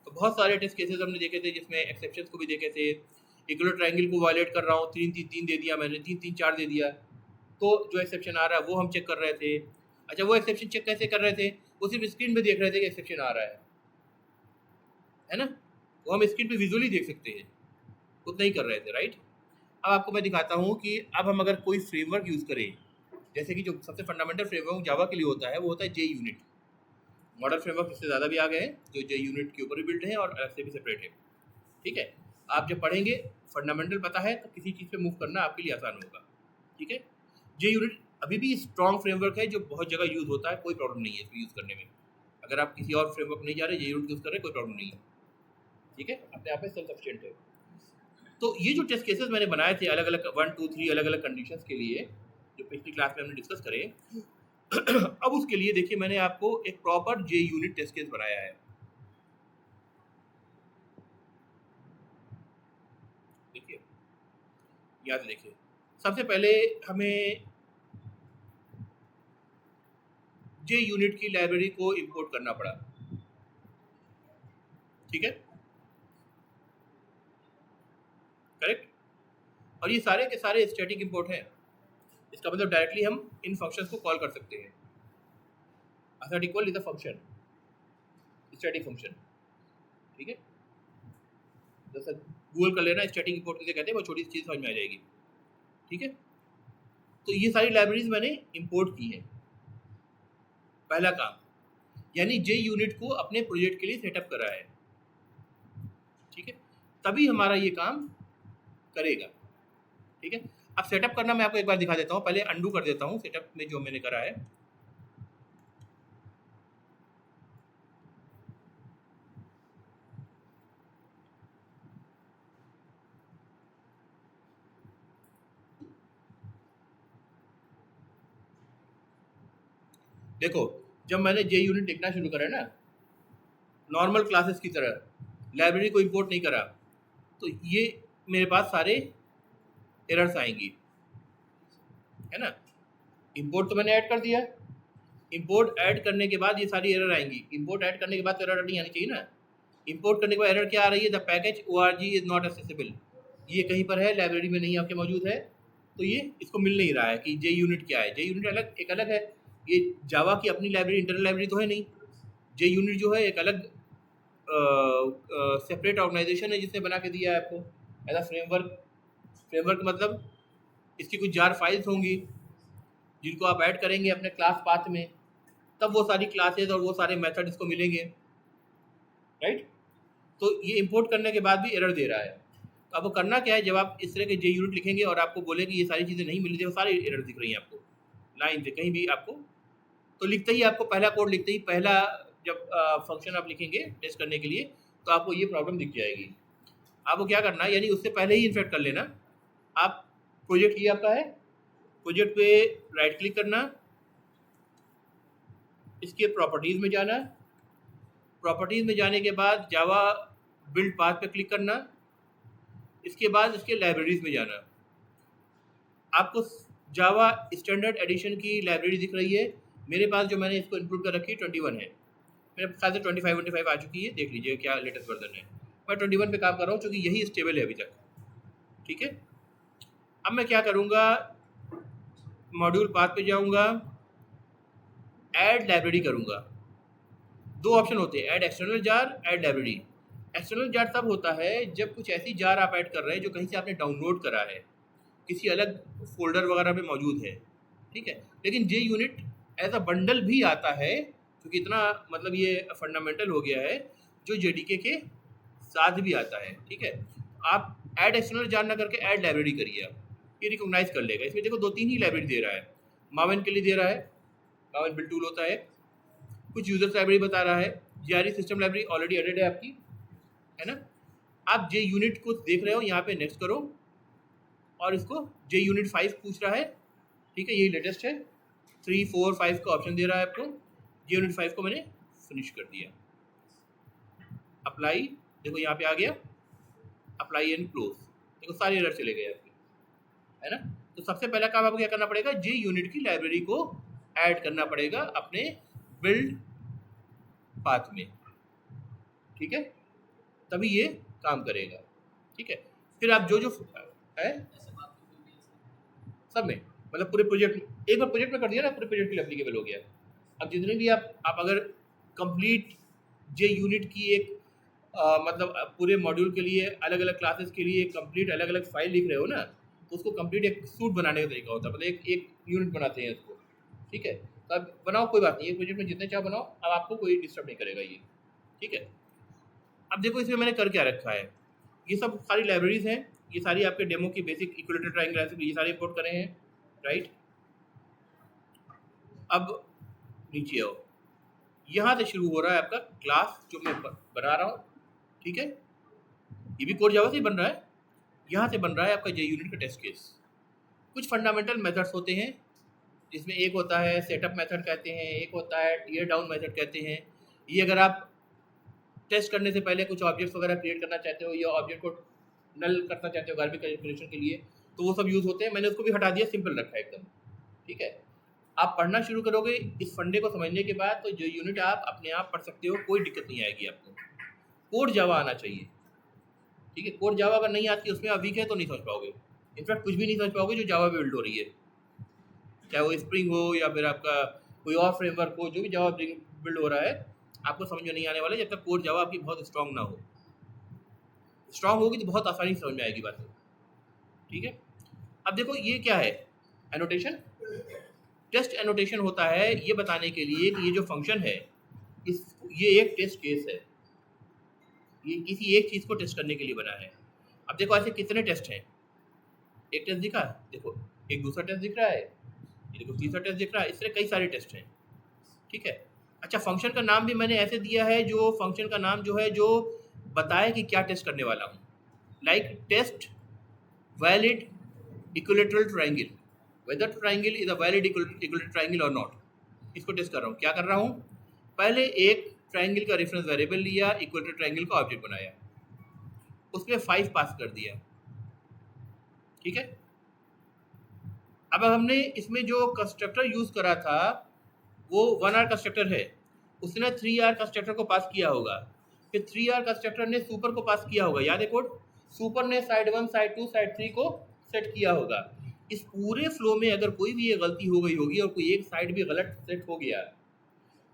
तो बहुत सारे टेस्ट केसेस हमने देखे थे जिसमें एक्सेप्शंस को भी देखे थे। इक्वल ट्रायंगल को वायलेट कर रहा हूँ, 3 दे दिया मैंने, 3 दे दिया, तो जो एक्सेप्शन आ रहा है वो हम चेक कर रहे थे। अच्छा, वो एक्सेप्शन चेक कैसे कर रहे थे, वो सिर्फ स्क्रीन में देख रहे थे कि एक्सेप्शन आ रहा है ना, वो हम स्क्रीन पे विजुअली देख सकते हैं, उतना ही कर रहे थे, राइट। अब आपको मैं दिखाता हूँ कि अब हम अगर कोई फ्रेमवर्क यूज़ करें, जैसे कि जो सबसे फंडामेंटल फ्रेमवर्क जावा के लिए होता है वो होता है जे यूनिट। मॉडल फ्रेमवर्क इससे ज़्यादा भी आ गए हैं जो जे यूनिट के ऊपर भी बिल्ड है और अलग से भी सेपरेट है, ठीक है। आप जब पढ़ेंगे, फंडामेंटल पता है तो किसी चीज़ पे मूव करना आपके लिए आसान होगा, ठीक है। जे यूनिट अभी भी स्ट्रॉन्ग फ्रेमवर्क है जो बहुत जगह यूज़ होता है, कोई प्रॉब्लम नहीं है इसको यूज़ करने में। अगर आप किसी और फ्रेमवर्क नहीं जा रहे, जे यूनिट यूज़ कर रहे, कोई प्रॉब्लम नहीं है, ठीक है, अपने आप में सेल्फ सफिशिएंट है। तो ये जो टेस्ट केसेस मैंने बनाए थे अलग अलग 1 2 3 अलग अलग कंडीशंस के लिए, जो पिछली क्लास में हमने डिस्कस करे, अब उसके लिए देखिए मैंने आपको एक प्रॉपर जे यूनिट टेस्ट केस बनाया है। देखिए, यहाँ से देखिए, सबसे पहले हमें जे यूनिट की लाइब्रेरी को इंपोर्ट करना पड़ा, ठीक है, करेक्ट। और ये सारे के सारे स्टैटिक इंपोर्ट हैं, इसका मतलब डायरेक्टली हम इन फंक्शंस को कॉल कर सकते हैं। Assert equal is a function, static function, ठीक है। जैसा गूगल कर लेना स्टैटिक इंपोर्ट किसे कहते हैं, वो छोटी सी चीज़ समझ में आ जाएगी, ठीक है। तो ये सारी लाइब्रेरीज मैंने इंपोर्ट की हैं, पहला काम, यानी जे यूनिट को अपने प्रोजेक्ट के लिए सेटअप करा है, ठीक है, तभी हमारा ये काम करेगा, ठीक है। अब सेटअप करना मैं आपको एक बार दिखा देता हूँ, पहले अंडू कर देता हूँ सेटअप में जो मैंने करा है। देखो, जब मैंने जे यूनिट लिखना शुरू करा ना, नॉर्मल क्लासेस की तरह, लाइब्रेरी को इंपोर्ट नहीं करा, तो ये मेरे पास सारे एरर्स आएंगी, है ना। इंपोर्ट तो मैंने ऐड कर दिया, इंपोर्ट ऐड करने के बाद ये सारी एरर आएंगी। इंपोर्ट ऐड करने के बाद तो एरर नहीं आनी चाहिए ना। इंपोर्ट करने के बाद एरर क्या आ रही है, the package org is not accessible, ये कहीं पर है, लाइब्रेरी में नहीं आपके मौजूद है, तो ये इसको मिल नहीं रहा है कि जे यूनिट क्या है। जे यूनिट अलग, एक अलग है, ये जावा की अपनी लाइब्रेरी, इंटरनल लाइब्रेरी तो है नहीं। जे यूनिट जो है एक अलग सेपरेट ऑर्गेनाइजेशन है जिसने बना के दिया है आपको एज अ फ्रेमवर्क। फ्रेमवर्क मतलब इसकी कुछ जार फाइल्स होंगी जिनको आप ऐड करेंगे अपने क्लास पाथ में, तब वो सारी क्लासेस और वो सारे मेथड इसको मिलेंगे, राइट। तो ये इंपोर्ट करने के बाद भी एरर दे रहा है। तो आपको करना क्या है, जब आप इस तरह के जे यूनिट लिखेंगे और आपको बोले कि ये सारी चीज़ें नहीं मिल रही, वो सारी एरर दिख रही हैं आपको लाइन से कहीं भी आपको, तो लिखते ही आपको पहला कोड लिखते ही, पहला जब फंक्शन आप लिखेंगे टेस्ट करने के लिए, तो आपको ये प्रॉब्लम दिख जाएगी। आपको क्या करना है, यानी उससे पहले ही इन्फेक्ट कर लेना। आप प्रोजेक्ट ये आपका है, प्रोजेक्ट पे राइट क्लिक करना, इसके प्रॉपर्टीज़ में जाना, प्रॉपर्टीज़ में जाने के बाद जावा बिल्ड पाथ पे क्लिक करना, इसके बाद इसके लाइब्रेरीज में जाना। आपको जावा स्टैंडर्ड एडिशन की लाइब्रेरी दिख रही है, मेरे पास जो मैंने इसको इंक्लूड कर रखी है 21 है, मेरे ख्याल से 25 आ चुकी है, देख लीजिए क्या लेटेस्ट वर्जन है। मैं 21 पे काम कर रहा हूँ क्योंकि यही स्टेबल है अभी तक, ठीक है। अब मैं क्या करूँगा, मॉड्यूल पाथ पे जाऊँगा, ऐड लाइब्रेरी करूँगा। दो ऑप्शन होते हैं, add external jar, add library. External jar तब होता है जब कुछ ऐसी जार आप ऐड कर रहे हैं जो कहीं से आपने डाउनलोड करा है, किसी अलग फोल्डर वगैरह में मौजूद है, ठीक है। लेकिन जे यूनिट एज अ बंडल भी आता है क्योंकि इतना मतलब ये फंडामेंटल हो गया है जो जेडीके के साथ भी आता है। ठीक है, आप ऐड एक्सटर्नल जान ना करके ऐड लाइब्रेरी करिए, आप ये रिकॉग्नाइज कर लेगा। इसमें देखो 2-3 ही लाइब्रेरी दे रहा है, मावन के लिए दे रहा है, मावन बिल्ड टूल होता है, कुछ यूजर्स लाइब्रेरी बता रहा है, JRE system library already added है आपकी, है ना। आप जे यूनिट को देख रहे हो, यहाँ पे नेक्स्ट करो और इसको जे यूनिट 5 पूछ रहा है। ठीक है, यही लेटेस्ट है, 3, 4, 5 का ऑप्शन दे रहा है आपको। जे यूनिट 5 को मैंने फिनिश कर दिया, अप्लाई, देखो यहाँ पे आ गया, अप्लाई एंड क्लोज, देखो सारे एरर चले गए आपके, है ना। तो सबसे पहला काम आपको क्या करना पड़ेगा, जे यूनिट की लाइब्रेरी को ऐड करना पड़ेगा अपने बिल्ड पाथ में। ठीक है, तभी ये काम करेगा। ठीक है, फिर आप जो जो है सब में, मतलब पूरे प्रोजेक्ट, एक बार प्रोजेक्ट में कर दिया ना, पूरे प्रोजेक्ट के लिए एप्लीकेबल हो गया। अब जितने भी आप अगर कंप्लीट जे यूनिट की एक मतलब पूरे मॉड्यूल के लिए अलग अलग क्लासेस के लिए कंप्लीट अलग अलग फाइल लिख रहे हो ना, तो उसको कंप्लीट एक सूट बनाने का तरीका होता है, मतलब एक यूनिट बनाते हैं उसको। ठीक है, तो अब बनाओ, कोई बात नहीं, एक प्रोजेक्ट में जितने चाहो बनाओ, अब आपको कोई डिस्टर्ब नहीं करेगा ये। ठीक है, अब देखो इसमें मैंने कर क्या रखा है, ये सब सारी लाइब्रेरीज हैं, ये सारी आपके डेमो की बेसिक इक्विलेटर ट्रायंगल ये सारे इंपोर्ट करे हैं, राइट। अब नीचे आओ, यहाँ से शुरू हो रहा है आपका क्लास जो मैं बना रहा हूँ। ठीक है, ये भी कोड जावा से ही बन रहा है, यहाँ से बन रहा है आपका जे यूनिट का टेस्ट केस। कुछ फंडामेंटल मेथड्स होते हैं, जिसमें एक होता है सेटअप मेथड कहते हैं, एक होता है टीयर डाउन मेथड कहते हैं। ये अगर आप टेस्ट करने से पहले कुछ ऑब्जेक्ट्स वगैरह क्रिएट करना चाहते हो या ऑब्जेक्ट को नल करना चाहते हो गार्बेज कैलकुलेशन के लिए, तो वो सब यूज़ होते हैं। मैंने उसको भी हटा दिया, सिंपल रखा है एकदम। ठीक है, आप पढ़ना शुरू करोगे इस फंडे को समझने के बाद, तो जो यूनिट आप अपने आप पढ़ सकते हो, कोई दिक्कत नहीं आएगी आपको। कोड जावा आना चाहिए। ठीक है, कोड जावा अगर नहीं आती, उसमें आप वीक है तो नहीं समझ पाओगे, इनफैक्ट कुछ भी नहीं समझ पाओगे जो जावा पे बिल्ड हो रही है, चाहे वो स्प्रिंग हो या फिर आपका कोई और फ्रेमवर्क हो, जो भी जावा बिल्ड हो रहा है, आपको समझ में नहीं आने वाला जब तक कोड जावा आपकी बहुत स्ट्रांग ना हो। स्ट्रांग होगी तो बहुत आसानी से समझ में आएगी बातें। ठीक है, अब देखो ये क्या है, एनोटेशन। टेस्ट एनोटेशन होता है ये बताने के लिए कि ये जो फंक्शन है, ये एक टेस्ट केस है, ये किसी एक चीज़ को टेस्ट करने के लिए बना है। अब देखो ऐसे कितने टेस्ट हैं, एक टेस्ट दिखा, देखो एक दूसरा टेस्ट दिख रहा है, ये देखो तीसरा टेस्ट दिख रहा है, इस तरह कई सारे टेस्ट हैं। ठीक है, अच्छा फंक्शन का नाम भी मैंने ऐसे दिया है, जो फंक्शन का नाम जो है जो बताए कि क्या टेस्ट करने वाला हूँ, like test valid equilateral triangle, whether triangle is a valid equilateral triangle और नॉट। इसको टेस्ट कर रहा हूँ। क्या कर रहा हूँ, पहले एक ट्रायंगल का रेफरेंस वेरिएबल लिया, इक्विलेटरल ट्रायंगल का ऑब्जेक्ट बनाया, उसमें 5 पास कर दिया। ठीक है, अब हमने इसमें जो कंस्ट्रक्टर यूज करा था वो 1R कंस्ट्रक्टर है, उसने 3R कंस्ट्रक्टर को पास किया होगा, फिर 3R कंस्ट्रक्टर ने सुपर को पास किया होगा, याद है कोड, सुपर ने साइड 1 साइड 2 साइड 3 को सेट किया होगा। इस पूरे फ्लो में अगर कोई भी ये गलती हो गई होगी और कोई एक साइड भी गलत सेट हो गया,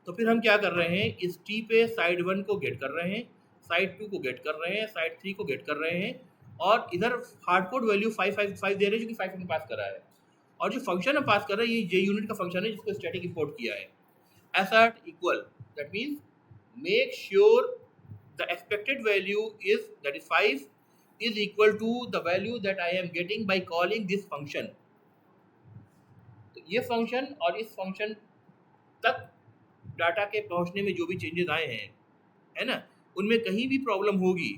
तो फिर हम क्या कर रहे हैं, इस टी पे साइड 1 को गेट कर रहे हैं, साइड 2 को गेट कर रहे हैं, साइड 3 को गेट कर रहे हैं, और इधर हार्डकोड वैल्यू 5 दे रहे हैं जो कि 5 में पास कर रहा है। और जो फंक्शन हम पास कर रहे हैं ये जे यूनिट का फंक्शन है जिसको स्टैटिक इंपोर्ट किया है। assert equal, that means make sure the expected value is, that is 5, is equal to the value that I am getting by calling this function। तो ये फंक्शन और इस फंक्शन तक डाटा के पहुंचने में जो भी चेंजेस आए हैं, है ना, उनमें कहीं भी प्रॉब्लम होगी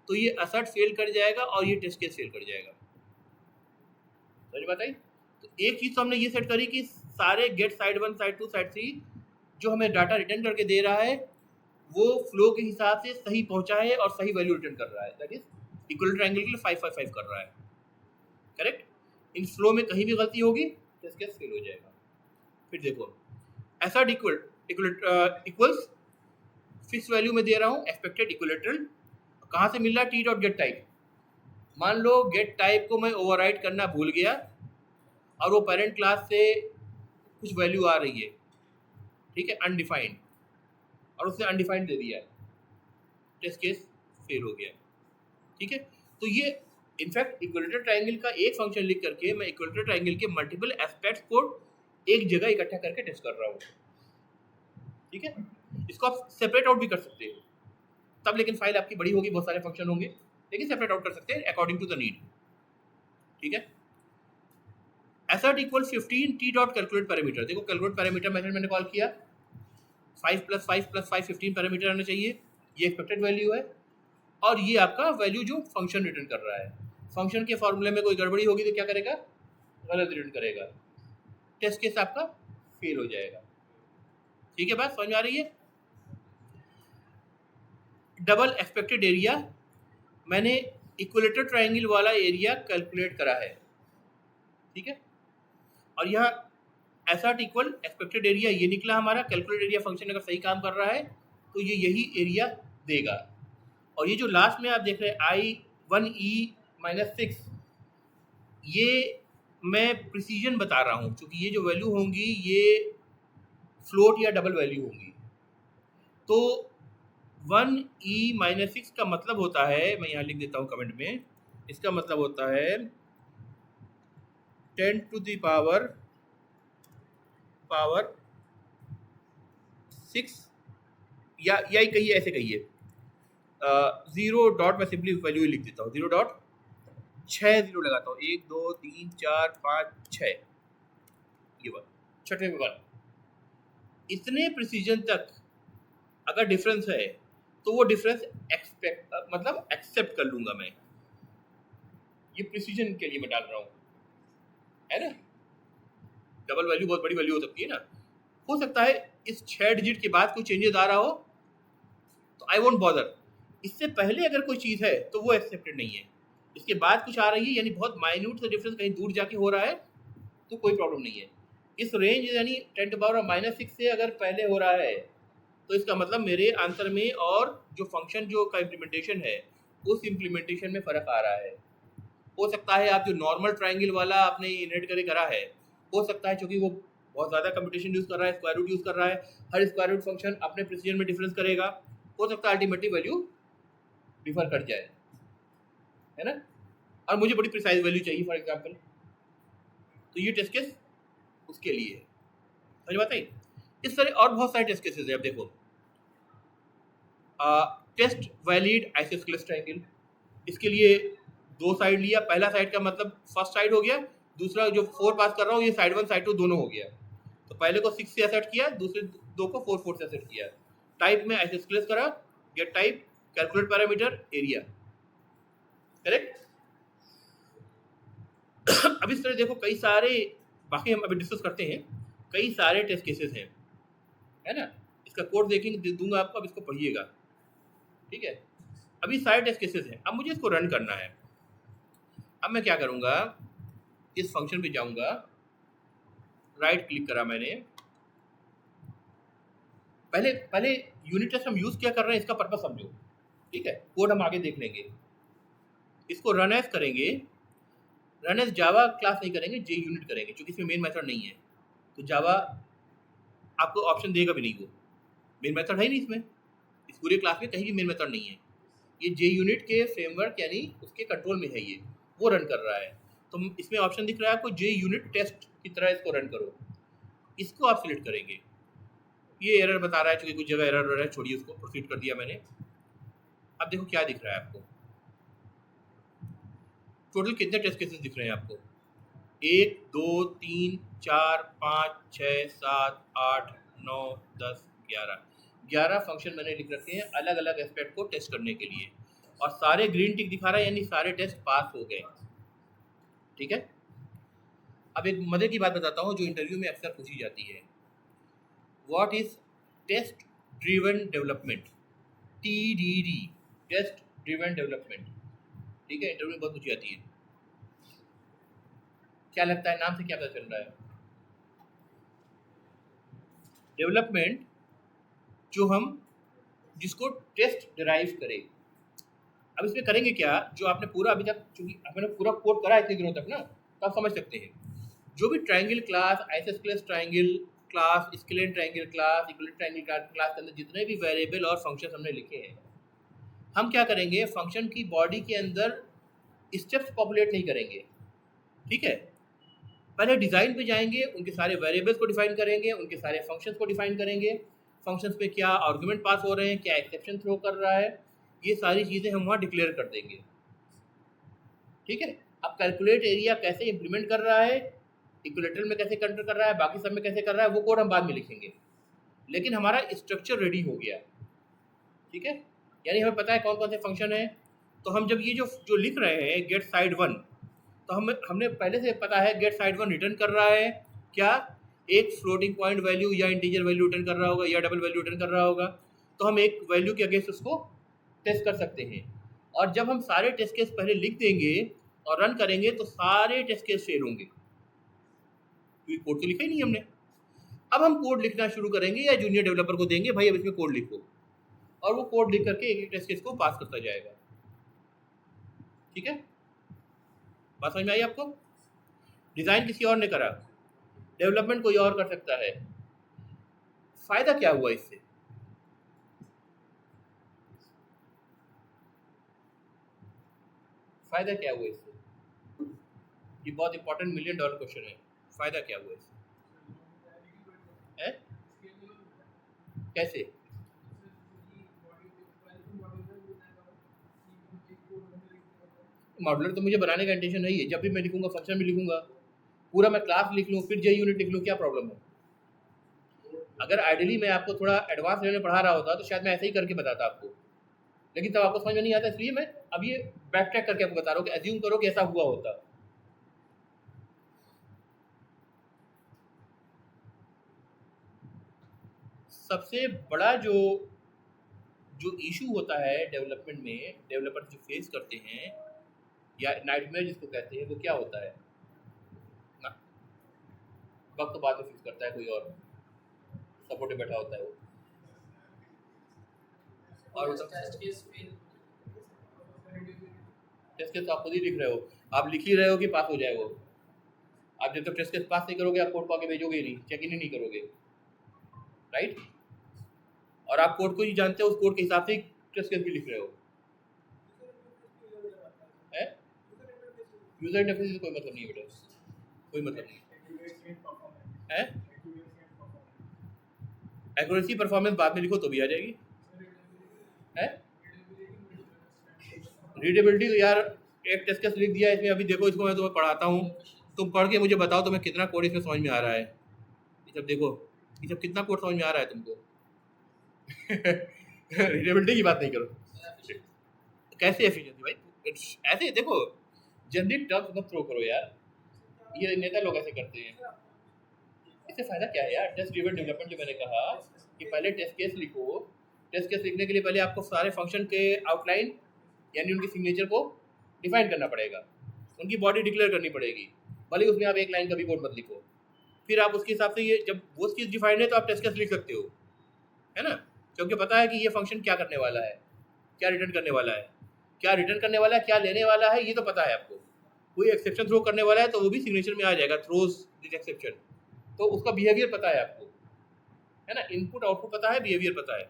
तो ये असर्ट फेल कर जाएगा और ये टेस्ट केस फेल कर जाएगा। समझ बात आई। तो एक चीज तो हमने ये सेट करी कि सारे गेट साइड 1 साइड 2 साइड 3 जो हमें डाटा रिटर्न करके दे रहा है वो फ्लो के हिसाब से सही पहुंचा है और सही वैल्यू रिटर्न कर रहा है, दैट इज इक्वल ट्रायंगल के लिए 5 5 5 कर रहा है, करेक्ट। इन फ्लो में कहीं भी गलती होगी टेस्ट केस फेल हो जाएगा। फिर देखो ऐसा इक्वल्स फिक्स वैल्यू में दे रहा हूँ, एक्सपेक्टेड इक्विलेटरल कहाँ से मिल रहा है, टी डॉट गेट टाइप। मान लो गेट टाइप को मैं ओवरराइड करना भूल गया और वो पेरेंट क्लास से कुछ वैल्यू आ रही है, ठीक है, अनडिफाइंड, और उसने अनडिफाइंड दे दिया, टेस्ट केस फेल हो गया। ठीक है, तो ये इनफैक्ट इक्विलेटरल ट्रायंगल का एक फंक्शन लिख करके मैं इक्विलेटरल ट्रायंगल के मल्टीपल एस्पेक्ट्स को एक जगह इकट्ठा करके टेस्ट कर रहा हूँ। ठीक है, इसको आप सेपरेट आउट भी कर सकते हो तब, लेकिन फाइल आपकी बड़ी होगी, बहुत सारे फंक्शन होंगे, लेकिन सेपरेट आउट कर सकते हैं अकॉर्डिंग टू द नीड। ठीक है, एसर्ट equal 15 T dot calculate parameter. देखो कैलकुलेट पैरामीटर मेथड मैंने कॉल किया, 5 + 5 + 5 15 पैरामीटर आना चाहिए, ये एक्सपेक्टेड वैल्यू है, और ये आपका वैल्यू जो फंक्शन रिटर्न कर रहा है। फंक्शन के फॉर्मूले में कोई गड़बड़ी होगी तो क्या करेगा, गलत रिटर्न करेगा, टेस्ट केस आपका फेल हो जाएगा। ठीक है, बात समझ में आ रही है। डबल एक्सपेक्टेड एरिया, मैंने इक्विलेटर ट्रायंगल वाला एरिया कैलकुलेट करा है। ठीक है, और यह एसर्ट इक्वल एक्सपेक्टेड एरिया ये निकला हमारा। कैलकुलेट एरिया फंक्शन अगर सही काम कर रहा है तो ये यही एरिया देगा। और ये जो लास्ट में आप देख रहे हैं I1E-6, ये मैं प्रिसीजन बता रहा हूँ, क्योंकि ये जो वैल्यू होंगी ये फ्लोट या डबल वैल्यू होंगी। तो 1E-6 का मतलब होता है, मैं यहाँ लिख देता हूँ कमेंट में, इसका मतलब होता है 10 to the power 6, या कहिए, ऐसे कहिए 0 डॉट, मैं सिंपली वैल्यू ही लिख देता हूँ, 0.6 0 लगाता हूँ, 1 2 3 4 5 6, ये वन, छठे में 1। इतने प्रिसीजन तक अगर डिफरेंस है तो वो डिफरेंस एक्सेप्ट कर लूंगा मैं, ये प्रिसीजन के लिए मैं डाल रहा हूँ, है ना। डबल वैल्यू बहुत बड़ी वैल्यू हो सकती है ना, हो सकता है इस 6 डिजिट के बाद कोई चेंजेस आ रहा हो तो आई वोंट बॉदर। इससे पहले अगर कोई चीज़ है तो वो एक्सेप्टेड नहीं है, इसके बाद कुछ आ रही है, यानी बहुत माइन्यूट से डिफरेंस कहीं दूर जाके हो रहा है तो कोई प्रॉब्लम नहीं है। इस रेंज यानी 10⁻⁻6 से अगर पहले हो रहा है तो इसका मतलब मेरे आंसर में और जो फंक्शन जो का इम्प्लीमेंटेशन है उस इम्प्लीमेंटेशन में फ़र्क आ रहा है। हो सकता है आप जो नॉर्मल ट्रायंगल वाला आपने इनहेरिट करे करा है, हो सकता है क्योंकि वो बहुत ज़्यादा कंप्यूटेशन यूज़ कर रहा है, स्क्वायर रूट यूज़ कर रहा है, हर स्क्वायर रूट फंक्शन अपने प्रिसीजन में डिफरेंस करेगा, हो सकता है अल्टीमेटली वैल्यू डिफर कर जाए, है ना। और मुझे बड़ी प्रिसाइज वैल्यू चाहिए फॉर एग्जांपल, तो ये टेस्ट केस उसके लिए है। समझ बात आई। इस तरह और बहुत सारे टेस्ट केसेस है। अब देखो टेस्ट वैलिड आइसोस्केलेस ट्रायंगल, इसके लिए 2 साइड लिया, पहला साइड का मतलब फर्स्ट साइड हो गया, दूसरा जो 4 पास कर रहा हूँ ये साइड 1 साइड 2 दोनों हो गया, तो पहले को 6 से असेट किया, दूसरे 2 को 4 4 से असेट किया। टाइप में आइसोस्केलेस करा, get type, calculate perimeter, area, correct. अब इस तरह देखो कई सारे, बाकी हम अभी डिस्कस करते हैं, कई सारे टेस्ट केसेस हैं, है ना। इसका कोड देखेंगे दूंगा आपको, अब इसको पढ़िएगा, ठीक है। अभी सारे टेस्ट केसेस हैं, अब मुझे इसको रन करना है। अब मैं क्या करूँगा, इस फंक्शन पे जाऊँगा, राइट क्लिक करा मैंने, पहले यूनिट टेस्ट हम यूज़ क्या कर रहे हैं इसका पर्पस समझो, ठीक है। कोड हम आगे देख लेंगे। इसको रन एज करेंगे, रन एज जावा क्लास नहीं करेंगे, जे यूनिट करेंगे, क्योंकि इसमें मेन मेथड नहीं है, तो जावा आपको ऑप्शन देगा भी नहीं, वो मेन मेथड है ही नहीं इसमें, इस पूरे क्लास में कहीं भी मेन मेथड नहीं है। ये जे यूनिट के फ्रेमवर्क यानी उसके कंट्रोल में है, ये वो रन कर रहा है। तो इसमें ऑप्शन दिख रहा है आपको, जे यूनिट टेस्ट की तरह इसको रन करो, इसको आप सिलेक्ट करेंगे। ये एरर बता रहा है, क्योंकि कुछ जगह एरर है, छोड़िए उसको, प्रोसीड कर दिया मैंने। अब देखो क्या दिख रहा है आपको, टोटल कितने टेस्ट केसेस दिख रहे हैं आपको, 1 2 3 4 5 6 7 8 9 10 11 फंक्शन मैंने लिख रखे हैं अलग अलग एस्पेक्ट को टेस्ट करने के लिए, और सारे ग्रीन टिक दिखा रहा है, यानी सारे टेस्ट पास हो गए, ठीक है। अब एक मजे की बात बताता हूँ जो इंटरव्यू में अक्सर पूछी जाती है, what is test driven development, TDD, test driven development, ठीक है, इंटरव्यू में बहुत पूछी जाती है। क्या लगता है नाम से क्या पता चल रहा है, डेवलपमेंट जो हम जिसको टेस्ट डिराइव करें। अब इसमें करेंगे क्या, जो आपने पूरा अभी तक, चूंकि आपने पूरा कोड करा इतने दिनों तक ना, तो आप समझ सकते हैं, जो भी triangle class, isosceles triangle class, scalene triangle class, equilateral triangle class के अंदर जितने भी वेरिएबल और फंक्शन हमने लिखे हैं, हम क्या करेंगे, फंक्शन की बॉडी के अंदर स्टेप्स पॉपुलेट नहीं करेंगे, ठीक है। पहले डिज़ाइन पे जाएंगे, उनके सारे वेरिएबल्स को डिफाइन करेंगे, उनके सारे फंक्शंस को डिफाइन करेंगे, फंक्शंस पे क्या आर्गुमेंट पास हो रहे हैं, क्या एक्सेप्शन थ्रो कर रहा है, ये सारी चीज़ें हम वहाँ डिक्लेयर कर देंगे। ठीक है। अब कैलकुलेट एरिया कैसे इंप्लीमेंट कर रहा है, इक्विलेटरल में कैसे कंट्रोल कर रहा है, बाकी सब में कैसे कर रहा है, वो कोड हम बाद में लिखेंगे, लेकिन हमारा स्ट्रक्चर रेडी हो गया। ठीक है, यानी हमें पता है कौन कौन से फंक्शन है। तो हम जब ये जो जो लिख रहे हैं गेट साइड वन, तो हमने पहले से पता है गेट साइड वन रिटर्न कर रहा है क्या, एक फ्लोटिंग पॉइंट वैल्यू या इंटीजर वैल्यू रिटर्न कर रहा होगा या डबल वैल्यू रिटर्न कर रहा होगा। तो हम एक वैल्यू के अगेंस्ट उसको टेस्ट कर सकते हैं। और जब हम सारे टेस्ट केस पहले लिख देंगे और रन करेंगे तो सारे टेस्ट केस फेल होंगे, क्योंकि कोड तो लिखा ही नहीं हमने। अब हम कोड लिखना शुरू करेंगे या जूनियर डेवलपर को देंगे, भाई अब इसमें कोड लिखो, और वो कोड लिख करके एक टेस्ट केस को पास करता जाएगा। ठीक है, बात समझ में आई आपको? डिज़ाइन किसी और ने करा, डेवलपमेंट कोई और कर सकता है। फायदा क्या हुआ इससे? फायदा क्या हुआ इससे? ये बहुत इंपॉर्टेंट $1 मिलियन क्वेश्चन है। फायदा क्या हुआ इससे है? कैसे? मॉडुलर तो मुझे बनाने का इंटेंशन नहीं है। जब भी मैं लिखूंगा फंक्शन भी लिखूंगा, पूरा मैं क्लास लिख लूँ फिर जे यूनिट लिख लूँ, क्या प्रॉब्लम है? अगर आइडियली मैं आपको थोड़ा एडवांस लेवल में पढ़ा रहा होता तो शायद मैं ऐसे ही करके बताता आपको, लेकिन तब आपको समझ में नहीं आता, इसलिए मैं अब ये बैक ट्रैक करके आपको बता रहा हूँ कि एज्यूम करो कि ऐसा हुआ होता। सबसे बड़ा जो जो इशू होता है डेवलपमेंट में, डेवलपर जो फेस करते हैं या नाइटमेयर जिसको कहते हैं, वो क्या होता है ना, वक्त तो बाद में फिक्स करता है कोई और, सपोर्ट बैठा होता है वो। और टेस्ट केस तो आप खुद ही लिख रहे हो, आप लिख ही रहे हो कि पास हो जाए वो। आप जब तक टेस्ट केस पास नहीं करोगे आप कोड को आगे भेजोगे ही नहीं, चेक इन ही नहीं करोगे, राइट? और आप कोड को ही जानते हो, उस कोड के हिसाब से टेस्ट केस भी लिख रहे हो। है यूजर इंटरफेस से कोई मतलब नहीं है बेटा, कोई मतलब नहीं है। एक्यूरेसी परफॉर्मेंस बाद में लिखो तो भी आ जाएगी। है रीडेबिलिटी तो यार एक टेस्ट केस लिख दिया इसमें, अभी देखो इसको मैं तुम्हें पढ़ाता हूँ, तुम पढ़ के मुझे बताओ तुम्हें कितना कोड इसमें समझ में आ रहा है। ये सब देखो, ये सब कितना कोड समझ में आ रहा है तुमको। रीडेबिलिटी की बात नहीं करो, कैसे एफिशिएंसी भाई, ऐसे देखो जनरिक टर्म्स मत थ्रो करो यार, ये नेता लोग ऐसे करते हैं। इससे फायदा क्या है यार? टेस्ट ड्रिवन डेवलपमेंट जो मैंने कहा कि पहले टेस्ट केस लिखो, टेस्ट केस लिखने के लिए पहले आपको सारे फंक्शन के आउटलाइन यानी उनकी सिग्नेचर को डिफाइन करना पड़ेगा, उनकी बॉडी डिक्लेयर करनी पड़ेगी, भले उसमें आप एक लाइन का भी कोड मत लिखो। फिर आप उसके हिसाब से, ये जब वो चीज़ डिफाइंड है तो आप टेस्ट केस लिख सकते हो, है ना, क्योंकि पता है कि ये फंक्शन क्या करने वाला है, क्या रिटर्न करने वाला है, क्या रिटर्न करने वाला है, क्या लेने वाला है, ये तो पता है आपको। कोई एक्सेप्शन थ्रो करने वाला है तो वो भी सिग्नेचर में आ जाएगा, थ्रोज दिस एक्सेप्शन, तो उसका बिहेवियर पता है आपको, है ना, इनपुट आउटपुट पता है, बिहेवियर पता है।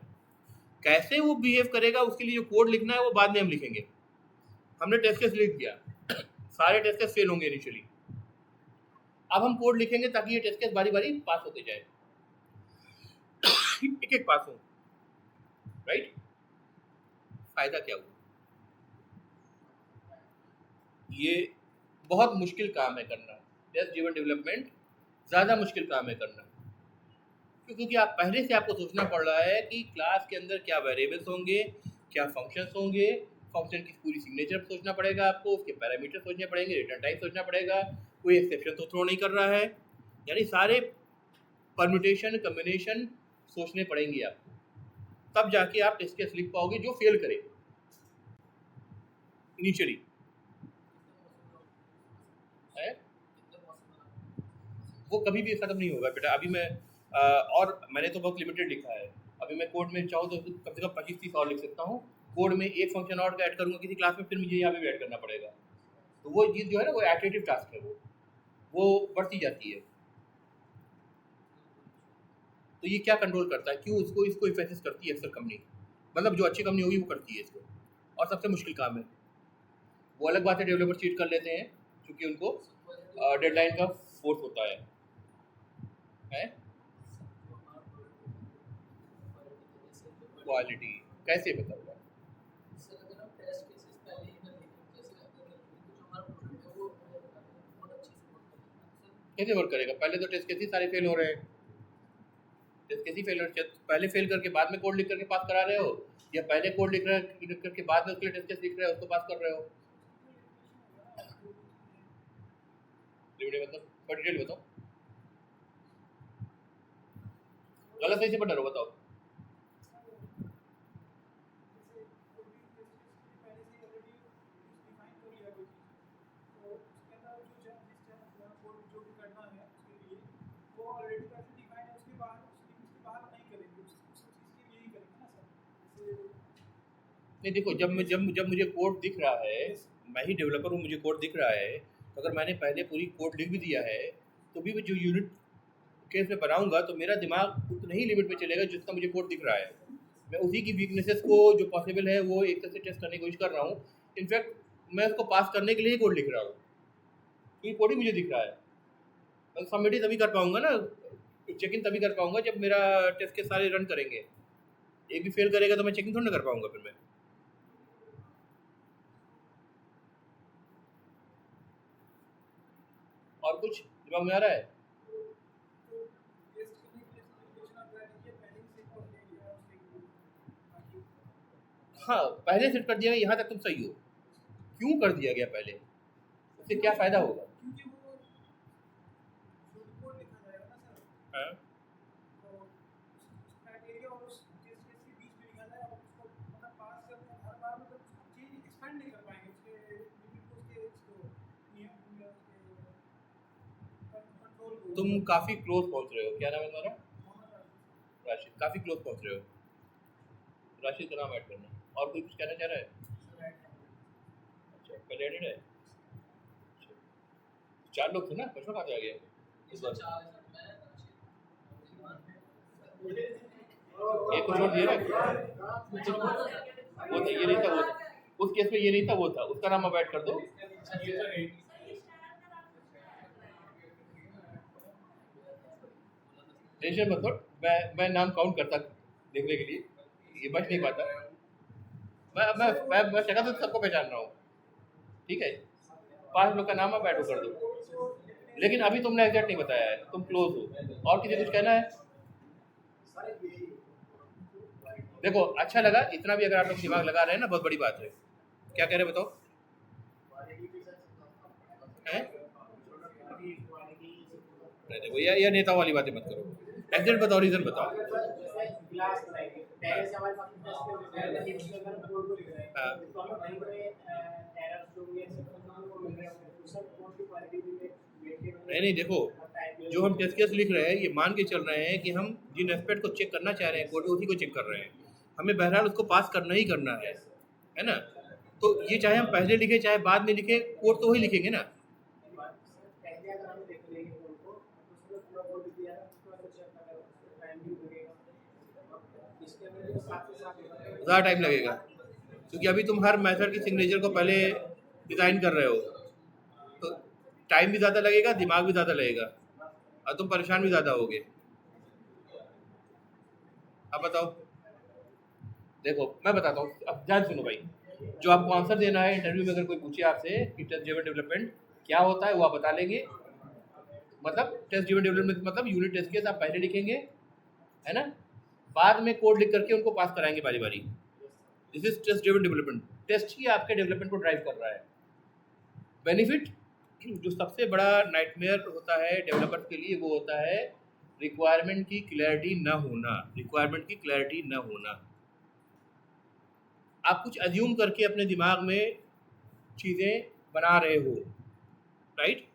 कैसे वो बिहेव करेगा उसके लिए जो कोड लिखना है वो बाद में हम लिखेंगे। हमने टेस्ट केस लिख दिया, सारे टेस्ट केस फेल होंगे इनिशियली, अब हम कोड लिखेंगे ताकि ये टेस्ट केस बारी बारी पास होते जाए, एक एक पास हो, राइट? फायदा क्या हुआ? ये बहुत मुश्किल काम है करना, टेस्ट ड्रिवन डेवलपमेंट ज़्यादा मुश्किल काम है करना, क्योंकि आप पहले से आपको सोचना पड़ रहा है कि क्लास के अंदर क्या वेरिएबल्स होंगे, क्या फंक्शंस होंगे, फंक्शन की पूरी सिग्नेचर सोचना पड़ेगा आपको, उसके पैरामीटर सोचने पड़ेंगे, रिटर्न टाइप सोचना पड़ेगा, कोई एक्सेप्शन तो थ्रो नहीं कर रहा है, यानी सारे परम्यूटेशन कम्बिनेशन सोचने पड़ेंगे आपको, तब जाके आप टेस्ट केस लिख पाओगे जो फेल करे इनिशियली। है वो कभी भी खत्म नहीं होगा बेटा। अभी मैं और मैंने तो बहुत लिमिटेड लिखा है, अभी मैं कोड में चाहूँ तो कम से कम 25-30 और लिख सकता हूँ। कोड में एक फंक्शन और का ऐड करूँगा किसी क्लास में, फिर मुझे यहाँ पे भी ऐड करना पड़ेगा, तो वो चीज़ जो है ना वो एडिटिव टास्क है, वो बढ़ती जाती है। तो ये क्या कंट्रोल करता है, क्यों इसको इफेसिस करती है अक्सर कंपनी, मतलब जो अच्छी कंपनी होगी वो करती है इसको, और सबसे मुश्किल काम है। वो अलग बात है डेवलपर चीट कर लेते हैं क्योंकि उनको डेडलाइन का फोर्स होता है। क्वालिटी कैसे बताऊँ? कैसे वर्क करेगा? पहले तो टेस्ट केस ही सारे फेल हो रहे हैं। टेस्ट केस ही फेल हो रहे हैं। पहले फेल करके बाद में कोड लिख करके पास करा रहे हो, या पहले कोड लिख करके बाद में उसके लिए टेस्ट केस लिख रहे हो, उसको पास कर रहे हो? मतलब थोड़ा डिटेल बताओ, गलत सही से पढ़ रहे हो, बताओ। नहीं देखो, जब मुझे कोड दिख रहा है, मैं ही डेवलपर हूँ, मुझे कोड दिख रहा है, तो अगर मैंने पहले पूरी कोड लिख भी दिया है तो भी जो यूनिट केस में बनाऊंगा तो मेरा दिमाग उतना ही लिमिट में चलेगा जितना मुझे कोड दिख रहा है। मैं उसी की वीकनेसेस को जो पॉसिबल है वो एक तरह से टेस्ट करने की कोशिश कर रहा हूँ। इनफैक्ट मैं उसको पास करने के लिए ही कोड लिख रहा हूँ, क्योंकि कोड ही मुझे दिख रहा है। और सबमिट ही तभी कर पाऊंगा ना, चेक इन तभी कर पाऊंगा जब मेरा टेस्ट के सारे रन करेंगे। एक भी फेल करेगा तो मैं चेकिंग थोड़ा ना कर पाऊंगा फिर मैं। और कुछ दिमाग में आ रहा है? हाँ, पहले सेट कर दिया गया, यहाँ तक तुम सही हो। क्यों कर दिया गया पहले, उससे क्या फायदा होगा? हाँ? तुम काफी क्लोज पहुंच रहे हो। क्या नाम है तुम्हारा? राशिद। काफी क्लोज पहुंच रहे हो। राशिद का नाम ऐड करना। और कोई कुछ कहना चाह रहा है? अच्छा, पहले एडेड है। अच्छा, 4 लोग थे ना, बचपन कहाँ से आ गया इस बार? एक को छोड़ दिया ना, वो तो ये नहीं था, वो उस केस में ये नहीं था, वो था, उसका नाम अब ऐड कर दो। टेंशन मत लो, मैं नाम काउंट करता देखने के लिए, ये बच नहीं पाता। मैं शक्ल से सबको पहचान रहा हूँ, ठीक है। 5 लोग का नाम आप ऐड कर दो, लेकिन अभी तुमने एग्जैक्ट नहीं बताया है, तुम क्लोज हो। और किसी कुछ कहना है? देखो, अच्छा लगा, इतना भी अगर आप लोग दिमाग लगा रहे हैं ना, बहुत बड़ी बात है। क्या कह रहे हैं बताओ? हैं? नहीं देखो, ये नेता वाली बातें मत करो, एग्जैक्ट बताओ, रीजन बताओ। हाँ। नहीं देखो, जो हम टेस्ट केस लिख रहे हैं, ये मान के चल रहे हैं कि हम जिन एस्पेक्ट को चेक करना चाह रहे हैं कोड, उसी को चेक कर रहे हैं। हमें बहरहाल उसको पास करना ही करना है ना। तो ये चाहे हम पहले लिखे चाहे बाद में लिखे, कोड तो वही लिखेंगे ना। ज़्यादा टाइम लगेगा, क्योंकि अभी तुम हर मेथड की सिग्नेचर को पहले डिज़ाइन कर रहे हो, तो टाइम भी ज़्यादा लगेगा, दिमाग भी ज़्यादा लगेगा, और तुम परेशान भी ज़्यादा होगे। अब बताओ। देखो, मैं बताता हूँ, अब ध्यान सुनो भाई। जो आपको आंसर देना है इंटरव्यू में, अगर कोई पूछे आपसे कि टेस्ट ड्रिवन डेवलपमेंट क्या होता है, वो आप बता लेंगे। मतलब टेस्ट ड्रिवन डेवलपमेंट मतलब यूनिट टेस्ट केस आप पहले लिखेंगे, है ना, बाद में कोड लिख करके उनको पास कराएंगे बारी बारी। This is test driven development. Test ही आपके डेवलपमेंट को ड्राइव कर रहा है। बेनिफिट, जो सबसे बड़ा नाइटमेयर होता है डेवलपर के लिए, वो होता है रिक्वायरमेंट की क्लैरिटी ना होना। रिक्वायरमेंट की क्लैरिटी ना होना, आप कुछ अज्यूम करके अपने दिमाग में चीज़ें बना रहे हो, राइट,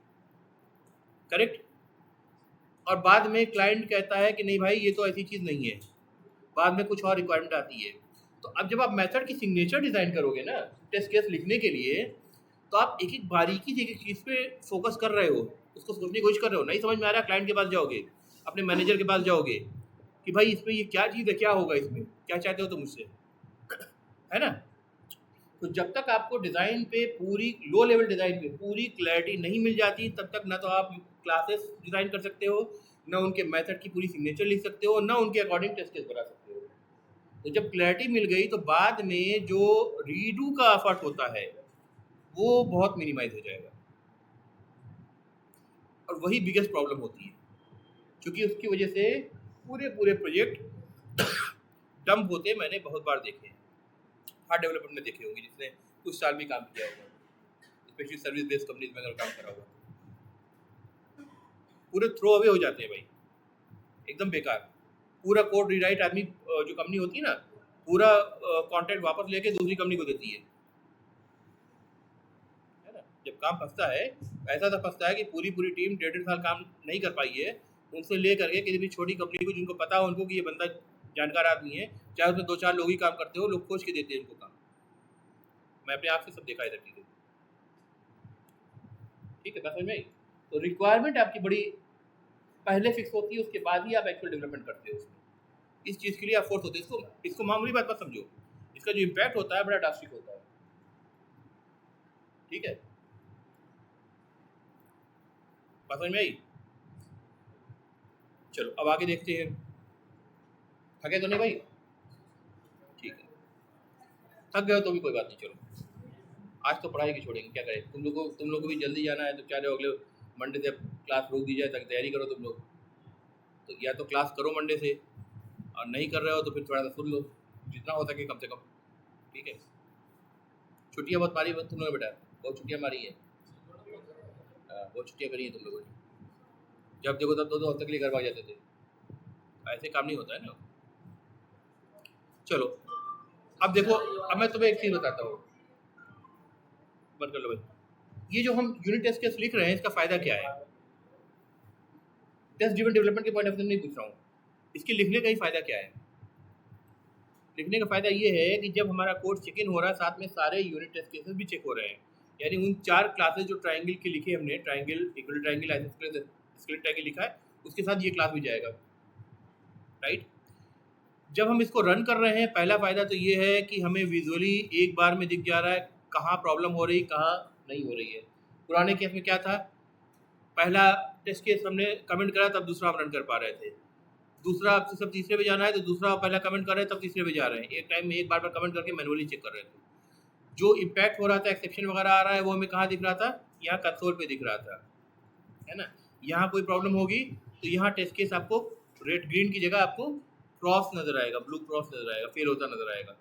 करेक्ट। और बाद में क्लाइंट कहता है कि नहीं भाई, ये तो ऐसी चीज़ नहीं है, बाद में कुछ और रिक्वायरमेंट आती है। तो अब जब आप मेथड की सिग्नेचर डिज़ाइन करोगे ना टेस्ट केस लिखने के लिए, तो आप एक एक बारीकी से एक एक चीज़ पे फोकस कर रहे हो, उसको सोचने की कोशिश कर रहे हो। नहीं समझ में आ रहा, क्लाइंट के पास जाओगे, अपने मैनेजर के पास जाओगे कि भाई इसमें ये क्या चीज़ है, क्या होगा इसमें, क्या चाहते हो तुम मुझसे, है ना। तो जब तक आपको डिज़ाइन पे पूरी, लो लेवल डिज़ाइन पे पूरी क्लैरिटी नहीं मिल जाती, तब तक ना तो आप क्लासेस डिज़ाइन कर सकते हो, ना उनके मेथड की पूरी सिग्नेचर लिख सकते हो, ना उनके अकॉर्डिंग टेस्ट केस बना सकते हो। तो जब क्लैरिटी मिल गई तो बाद में जो रीडू का एफर्ट होता है वो बहुत मिनिमाइज हो जाएगा, और वही बिगेस्ट प्रॉब्लम होती है, क्योंकि उसकी वजह से पूरे पूरे प्रोजेक्ट डंप होते मैंने बहुत बार देखे हैं। हार्ड डेवलपमेंट में देखे होंगे जिसने कुछ साल भी काम किया होगा, स्पेशली सर्विस बेस्ड कंपनीज में अगर काम करा होगा, पूरे थ्रो अवे हो जाते हैं भाई, एकदम बेकार। पूरा कोड रीराइट आदमी जो कंपनी होती है ना, पूरा कॉन्ट्रैक्ट वापस लेके दूसरी कंपनी को देती है ना। जब काम फंसता है ऐसा तो फंसता है कि पूरी पूरी टीम 1.5 साल काम नहीं कर पाई है, उनसे ले करके किसी भी छोटी कंपनी को, जिनको पता हो उनको कि ये बंदा जानकार आदमी है, चाहे उसमें 2-4 लोग ही काम करते हो, लोग खोज के देते हैं इनको काम। मैं अपने आप से सब देखा इधर चीज़ें, ठीक है, बस समझ में आई। तो रिक्वायरमेंट आपकी बड़ी पहले फिक्स होती है, उसके बाद ही आप एक्चुअल डेवलपमेंट करते हो उसमें। इस चीज़ के लिए आप फोर्स होते हैं, इसको मामूली बात मत समझो, इसका जो इम्पैक्ट होता है बड़ा ड्रास्टिक होता है, ठीक है, बात समझ में आई। चलो अब आगे देखते हैं, थके तो नहीं भाई? ठीक है, थक गए तो भी कोई बात नहीं, चलो आज तो पढ़ाई की छोड़ेंगे, क्या करें। तुम लोग को भी जल्दी जाना है, तो क्या रहे अगले मंडे से क्लास रोक दी जाए तक तैयारी करो तुम लोग। तो या तो क्लास करो मंडे से, और नहीं कर रहे हो तो फिर थोड़ा सा सुन लो जितना हो सके कम से कम, ठीक है। छुट्टियाँ बहुत मारी तुम लोगों ने बेटा, बहुत छुट्टियाँ मारी है, बहुत छुट्टियाँ करी हैं तुम लोगों ने। जब देखो तब 2-2 हफ्ते के लिए घर भाग जाते थे, ऐसे काम नहीं होता है ना। चलो अब देखो, अब मैं तुम्हें एक चीज़ बताता हूँ, बंद कर लो भाई। ये जो हम यूनिट टेस्ट केस लिख रहे हैं इसका फ़ायदा क्या है? टेस्ट ड्रिवन डेवलपमेंट के पॉइंट ऑफ व्यू नहीं पूछ रहा हूँ, इसके लिखने का ही फ़ायदा क्या है? लिखने का फ़ायदा ये है कि जब हमारा कोड चेक इन हो रहा है, साथ में सारे यूनिट टेस्ट केसेस भी चेक हो रहे हैं, यानी उन 4 क्लासेस जो ट्राइंगल के लिखे हमने, ट्राइंगल, इक्वल ट्राइंगल, आइसोस्केलेटल ट्राइंगल लिखा है, उसके साथ ये क्लास भी जाएगा, राइट। जब हम इसको रन कर रहे हैं, पहला फ़ायदा तो ये है कि हमें विजुअली एक बार में दिख जा रहा है कहाँ प्रॉब्लम हो रही, कहाँ नहीं हो रही है। पुराने केस में क्या था, पहला टेस्ट केस हमने कमेंट करा तब दूसरा हम रन कर पा रहे थे, दूसरा आपसे सब तीसरे पे जाना है तो दूसरा पहला कमेंट कर रहे हैं तब तीसरे पे जा रहे हैं, एक टाइम में एक बार कमेंट करके मैनुअली चेक कर रहे थे। जो इम्पैक्ट हो रहा था, एक्सेप्शन वगैरह आ रहा है, वो हमें कहाँ दिख रहा था, यहाँ कंसोल पे दिख रहा था, है ना। यहाँ कोई प्रॉब्लम होगी तो यहाँ टेस्ट केस आपको रेड ग्रीन की जगह आपको क्रॉस नजर आएगा, ब्लू क्रॉस नजर आएगा, फेल होता नजर आएगा,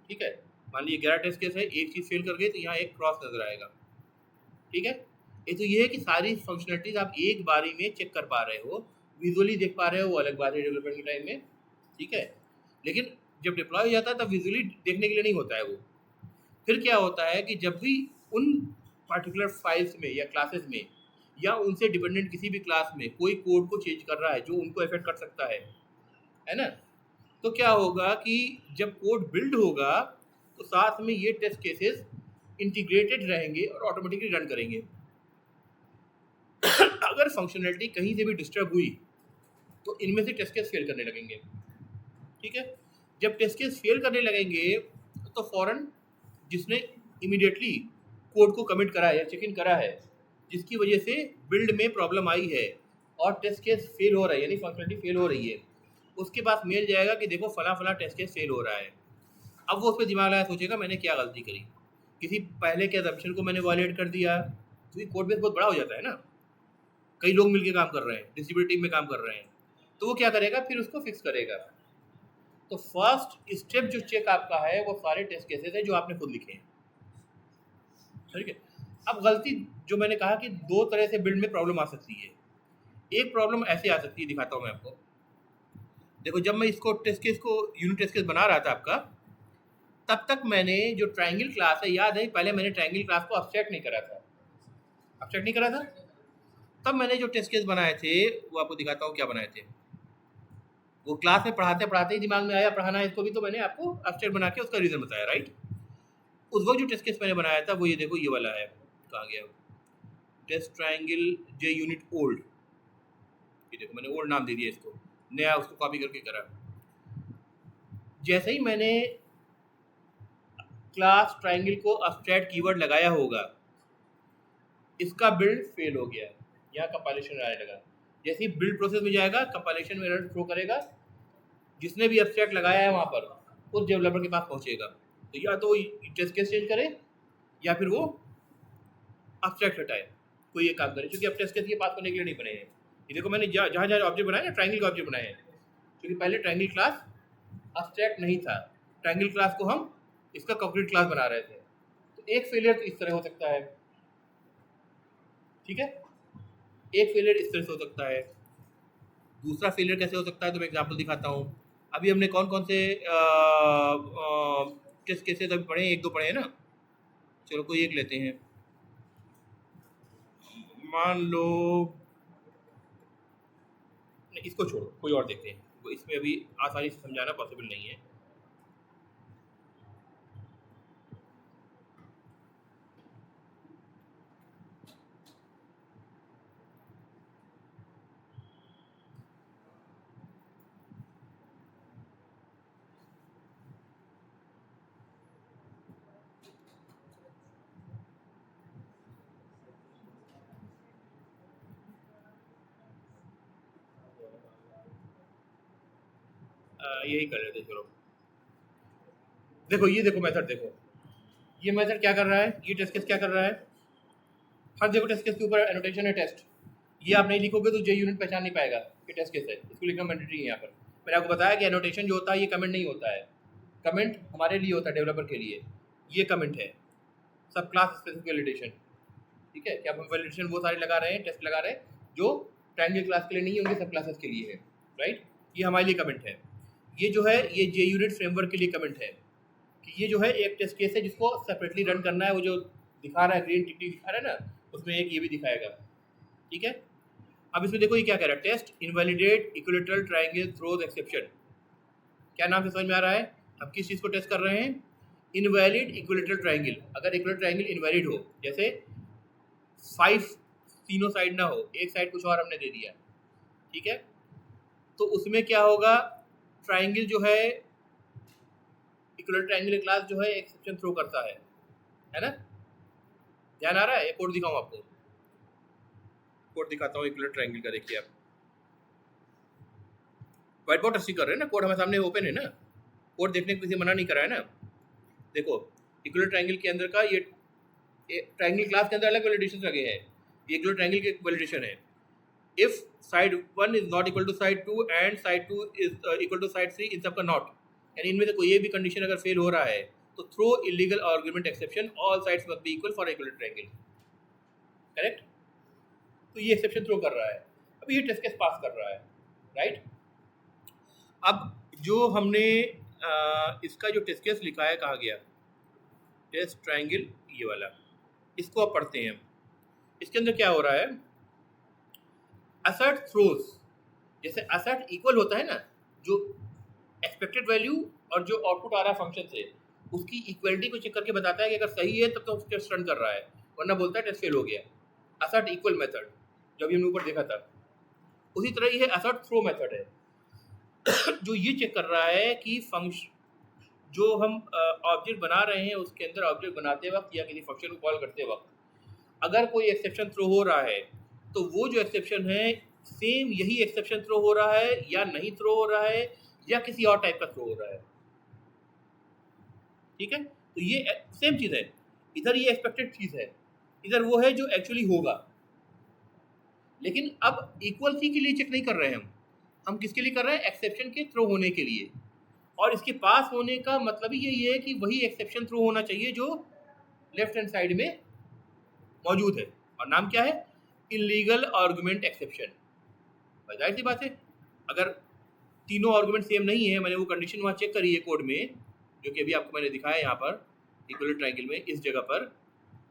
ठीक है। मान लीजिए 11 टेस्ट केस है, एक चीज़ फेल कर गई तो यहाँ एक क्रॉस नजर आएगा, ठीक है। ये तो ये है कि सारी फंक्शनलिटीज आप एक बारी में चेक कर पा रहे हो, विजुअली देख पा रहे हो, वो अलग बात है डेवलपमेंट के टाइम में, ठीक है। लेकिन जब डिप्लॉय हो जाता है तब विजुअली देखने के लिए नहीं होता है वो। फिर क्या होता है कि जब भी उन पार्टिकुलर फाइल्स में या क्लासेस में या उनसे डिपेंडेंट किसी भी क्लास में कोई कोड को चेंज कर रहा है जो उनको इफेक्ट कर सकता है ना, तो क्या होगा कि जब कोड बिल्ड होगा तो साथ में ये टेस्ट केसेस इंटीग्रेटेड रहेंगे और ऑटोमेटिकली रन करेंगे। अगर फंक्शनलिटी कहीं से भी डिस्टर्ब हुई तो इनमें से टेस्ट केस फेल करने लगेंगे, ठीक है। जब टेस्ट केस फेल करने लगेंगे तो फौरन जिसने इमीडिएटली कोड को कमिट करा है या चेक इन करा है, जिसकी वजह से बिल्ड में प्रॉब्लम आई है और टेस्ट केस फेल हो रहा है, यानी फंक्शनलिटी फेल हो रही है, उसके पास मेल जाएगा कि देखो फला फला टेस्ट केस फेल हो रहा है। अब वो उस पर दिमाग लगाया सोचेगा मैंने क्या गलती करी, किसी पहले के असम्पशन को मैंने वॉयलेट कर दिया, क्योंकि कोड बेस बहुत बड़ा हो जाता है ना, कई लोग मिलकर काम कर रहे हैं, डिस्ट्रीब्यूटेड टीम में काम कर रहे हैं, तो वो क्या करेगा, फिर उसको फिक्स करेगा। तो फर्स्ट स्टेप जो चेक आपका है वो सारे टेस्ट केसेस है जो आपने खुद लिखे हैं, ठीक है। अब गलती जो मैंने कहा कि 2 तरह से बिल्ड में प्रॉब्लम आ सकती है। एक प्रॉब्लम ऐसे आ सकती है, दिखाता हूँ मैं आपको। देखो जब मैं इसको टेस्ट केस को यूनिट टेस्ट केस बना रहा था आपका, तब तक मैंने जो ट्रायंगल क्लास है, याद है पहले मैंने ट्रायंगल क्लास को अब्स्ट्रैक्ट नहीं करा था, अब्स्ट्रैक्ट नहीं करा था। तब मैंने जो टेस्ट केस बनाए थे वो आपको दिखाता हूँ क्या बनाए थे। वो क्लास में पढ़ाते पढ़ाते ही दिमाग में आया पढ़ाना है इसको भी, तो मैंने आपको अब्स्ट्रैक्ट बना के उसका रीज़न बताया, राइट। उस वक्त जो टेस्ट केस मैंने बनाया था वो ये देखो, ये वाला है, कहाँ गया टेस्ट ट्रायंगल जे यूनिट ओल्ड, ये देखो मैंने ओल्ड नाम दे दिया इसको, नया उसको कॉपी करके करा। जैसे ही मैंने क्लास ट्रायंगल को अब्स्ट्रैक्ट कीवर्ड लगाया होगा, इसका बिल्ड फेल हो गया, यहाँ कंपाइलेशन आने लगा। जैसे ही बिल्ड प्रोसेस में जाएगा कंपाइलेशन में एरर थ्रो करेगा, जिसने भी एब्स्ट्रैक्ट लगाया है वहाँ पर उस डेवलपर के पास पहुँचेगा। तो या तो टेस्ट केस चेंज करे या फिर वो एब्स्ट्रैक्ट हटाए, कोई एक काम करे, क्योंकि अब टेस्ट केस ये पास करने के लिए नहीं बने हैं। ये देखो मैंने जहाँ जहाँ ऑब्जेक्ट बनाए ना, ट्रायंगल का ऑब्जेक्ट बनाए हैं, क्योंकि पहले ट्रायंगल क्लास एब्स्ट्रैक्ट नहीं था। ट्रायंगल क्लास को हम इसका कंक्रीट क्लास बना रहे थे। तो एक फेलियर तो इस तरह हो सकता है, ठीक है, एक फेलियर इस तरह से हो सकता है। दूसरा फेलियर कैसे हो सकता है तो मैं एग्जांपल दिखाता हूँ। अभी हमने कौन कौन से टेस्ट केसेस अभी पढ़े हैं, एक दो पढ़े हैं ना, चलो कोई एक लेते हैं। मान लो इसको छोड़ो, कोई और देखते हैं, वो इसमें अभी आसानी से समझाना पॉसिबल नहीं है। यही कर लेते चलो। देखो ये देखो मेथड, देखो ये मेथड क्या कर रहा है, ये टेस्ट केस क्या कर रहा है। हर देखो टेस्ट केस के ऊपर एनोटेशन है टेस्ट। ये आप नहीं लिखोगे तो जे यूनिट पहचान नहीं पाएगा कि टेस्ट केस है, इसको लिखना मैंडेटरी है। यहाँ पर मैंने आपको बताया कि एनोटेशन जो होता है ये कमेंट नहीं होता है, कमेंट हमारे लिए होता है डेवलपर के लिए, ये कमेंट है सब क्लास स्पेसिफिक वैलिडेशन, ठीक है। क्या हम वैलिडेशन वो सारे लगा रहे हैं, टेस्ट लगा रहे हैं जो ट्रायंगल क्लास के लिए नहीं होंगे, सब क्लासेस के लिए है, राइट। ये हमारे लिए कमेंट है। ये जो है ये जे यूनिट फ्रेमवर्क के लिए कमेंट है कि ये जो है एक टेस्ट केस है जिसको सेपरेटली रन करना है। वो जो दिखा रहा है ग्रीन टिक दिखा रहा है ना, उसमें एक ये भी दिखाएगा, ठीक है। अब इसमें देखो ये क्या कह रहा है, test invalidate equilateral triangle throws exception. क्या नाम से समझ में आ रहा है, हम किस चीज़ को टेस्ट कर रहे हैं, इनवैलिड इक्विलेटरल ट्रायंगल। अगर इक्विलेटरल ट्रायंगल इनवैलिड हो, जैसे 5 तीनों साइड ना हो, एक साइड कुछ और हमने दे दिया, ठीक है, तो उसमें क्या होगा, ट्रायंगल जो है इक्विलेटरल ट्रायंगल क्लास जो है एक्सेप्शन थ्रो करता है ना। ध्यान आ रहा है, एक कोड दिखाऊं आपको, कोड दिखाता हूँ इक्विलेटरल ट्रायंगल का। देखिए आप व्हाइट बोर्ड टच कर रहे हैं ना, कोड हमारे सामने ओपन है ना, कोड देखने को किसी मना नहीं करा है ना। देखो इक्विलेटरल ट्रायंगल के अंदर का ये ट्रायंगल क्लास के अंदर अलग वैलिडेशन लगे हैं, ये इक्विलेटरल ट्रायंगल के वैलिडेशन है। If side 1 is not equal to side 2 and side 2 is equal to side 3, इन सब का नॉट, यानी इनमें से कोई एक भी कंडीशन अगर फेल हो रहा है तो throw illegal argument exception, all sides must be equal for equilateral triangle, correct. तो ये एक्सेप्शन थ्रो कर रहा है, अब ये टेस्ट केस पास कर रहा है, राइट। अब जो हमने इसका जो टेस्ट केस लिखा है कहाँ गया, टेस्ट ट्रायंगल ये वाला, इसको अब पढ़ते हैं हम। इसके अंदर क्या हो रहा है, असर्ट थ्रोज, जैसे असर्ट इक्वल होता है ना, जो एक्सपेक्टेड वैल्यू और जो आउटपुट आ रहा है फंक्शन से, उसकी इक्वलिटी को चेक करके बताता है कि अगर सही है तब तो टेस्ट रन कर रहा है, वरना बोलता है टेस्ट फेल हो गया। असर्ट इक्वल मेथड जब हमने ऊपर देखा था, उसी तरह ये असर्ट थ्रो मेथड है जो ये चेक कर रहा है कि फंक्शन जो हम ऑब्जेक्ट बना रहे हैं उसके अंदर ऑब्जेक्ट बनाते वक्त या किसी फंक्शन को कॉल करते वक्त अगर कोई एक्सेप्शन थ्रो हो रहा है तो वो जो एक्सेप्शन है सेम यही एक्सेप्शन थ्रो हो रहा है या नहीं थ्रो हो रहा है या किसी और टाइप का थ्रो हो रहा है, ठीक है। तो ये सेम चीज़ है, इधर ये एक्सपेक्टेड चीज़ है, इधर वो है जो एक्चुअली होगा। लेकिन अब इक्वल सी के लिए चेक नहीं कर रहे हैं हम किसके लिए कर रहे हैं, एक्सेप्शन के थ्रो होने के लिए। और इसके पास होने का मतलब ही यही है कि वही एक्सेप्शन थ्रो होना चाहिए जो लेफ्ट हैंड साइड में मौजूद है, और नाम क्या है, इलीगल आर्गुमेंट एक्सेप्शन। जाहिर सी बात है, अगर तीनों आर्गुमेंट सेम नहीं है, मैंने वो कंडीशन वहाँ चेक करी है कोड में, जो कि अभी आपको मैंने दिखाया यहाँ पर इक्विलेटरल ट्रायंगल में, इस जगह पर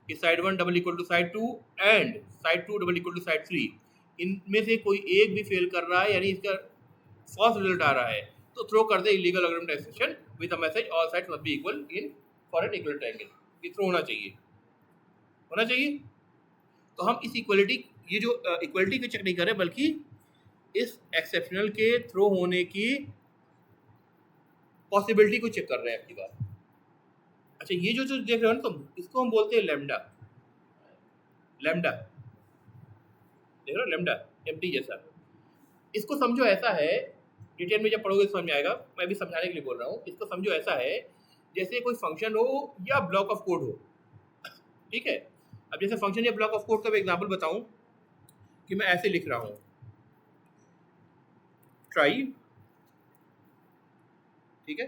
कि side 1 double equal to side 2 and side 2 double equal to side 3, इनमें से कोई एक भी फेल कर रहा है, यानी इसका फॉल्स रिजल्ट आ रहा है, तो थ्रो कर दे illegal argument exception with a message all sides must be equal in for an equilateral triangle. ये थ्रो होना चाहिए। तो हम इस इक्वलिटी, ये जो इक्वलिटी को चेक नहीं कर रहे बल्कि इस एक्सेप्शनल के थ्रो होने की पॉसिबिलिटी को चेक कर रहे हैं अपनी बात। अच्छा, ये जो देख रहे हो ना तुम, इसको हम बोलते हैं लैम्डा। देख रहे हो लैम्डा, एम्प्टी जैसा। इसको समझो ऐसा है डिटेल में जब पढ़ोगे समझ में आएगा, मैं भी समझाने के लिए बोल रहा हूँ। इसको समझो ऐसा है जैसे कोई फंक्शन हो या ब्लॉक ऑफ कोड हो, ठीक है। अब जैसे फंक्शन या ब्लॉक ऑफ कोड का मैं एग्जाम्पल बताऊँ कि मैं ऐसे लिख रहा हूँ, ट्राई, ठीक है,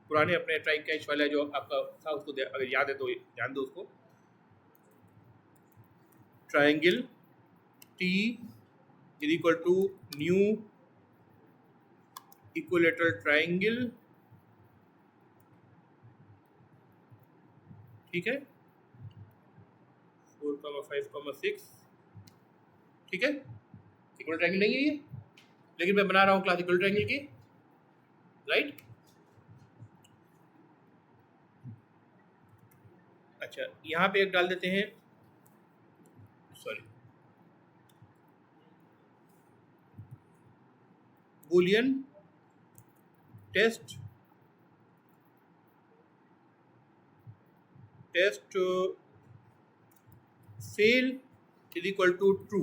पुराने अपने ट्राई कैच वाला जो आपका था उसको अगर याद है तो ध्यान दो उसको। Triangle T is equal to new equilateral triangle, ठीक है, 4,5,6, ठीक है। इक्वल ट्रायंगल नहीं है ये, लेकिन मैं बना रहा हूँ क्लास इक्वल ट्रायंगल की, राइट। अच्छा, यहाँ पे एक डाल देते हैं, sorry, boolean test fail is equal to true.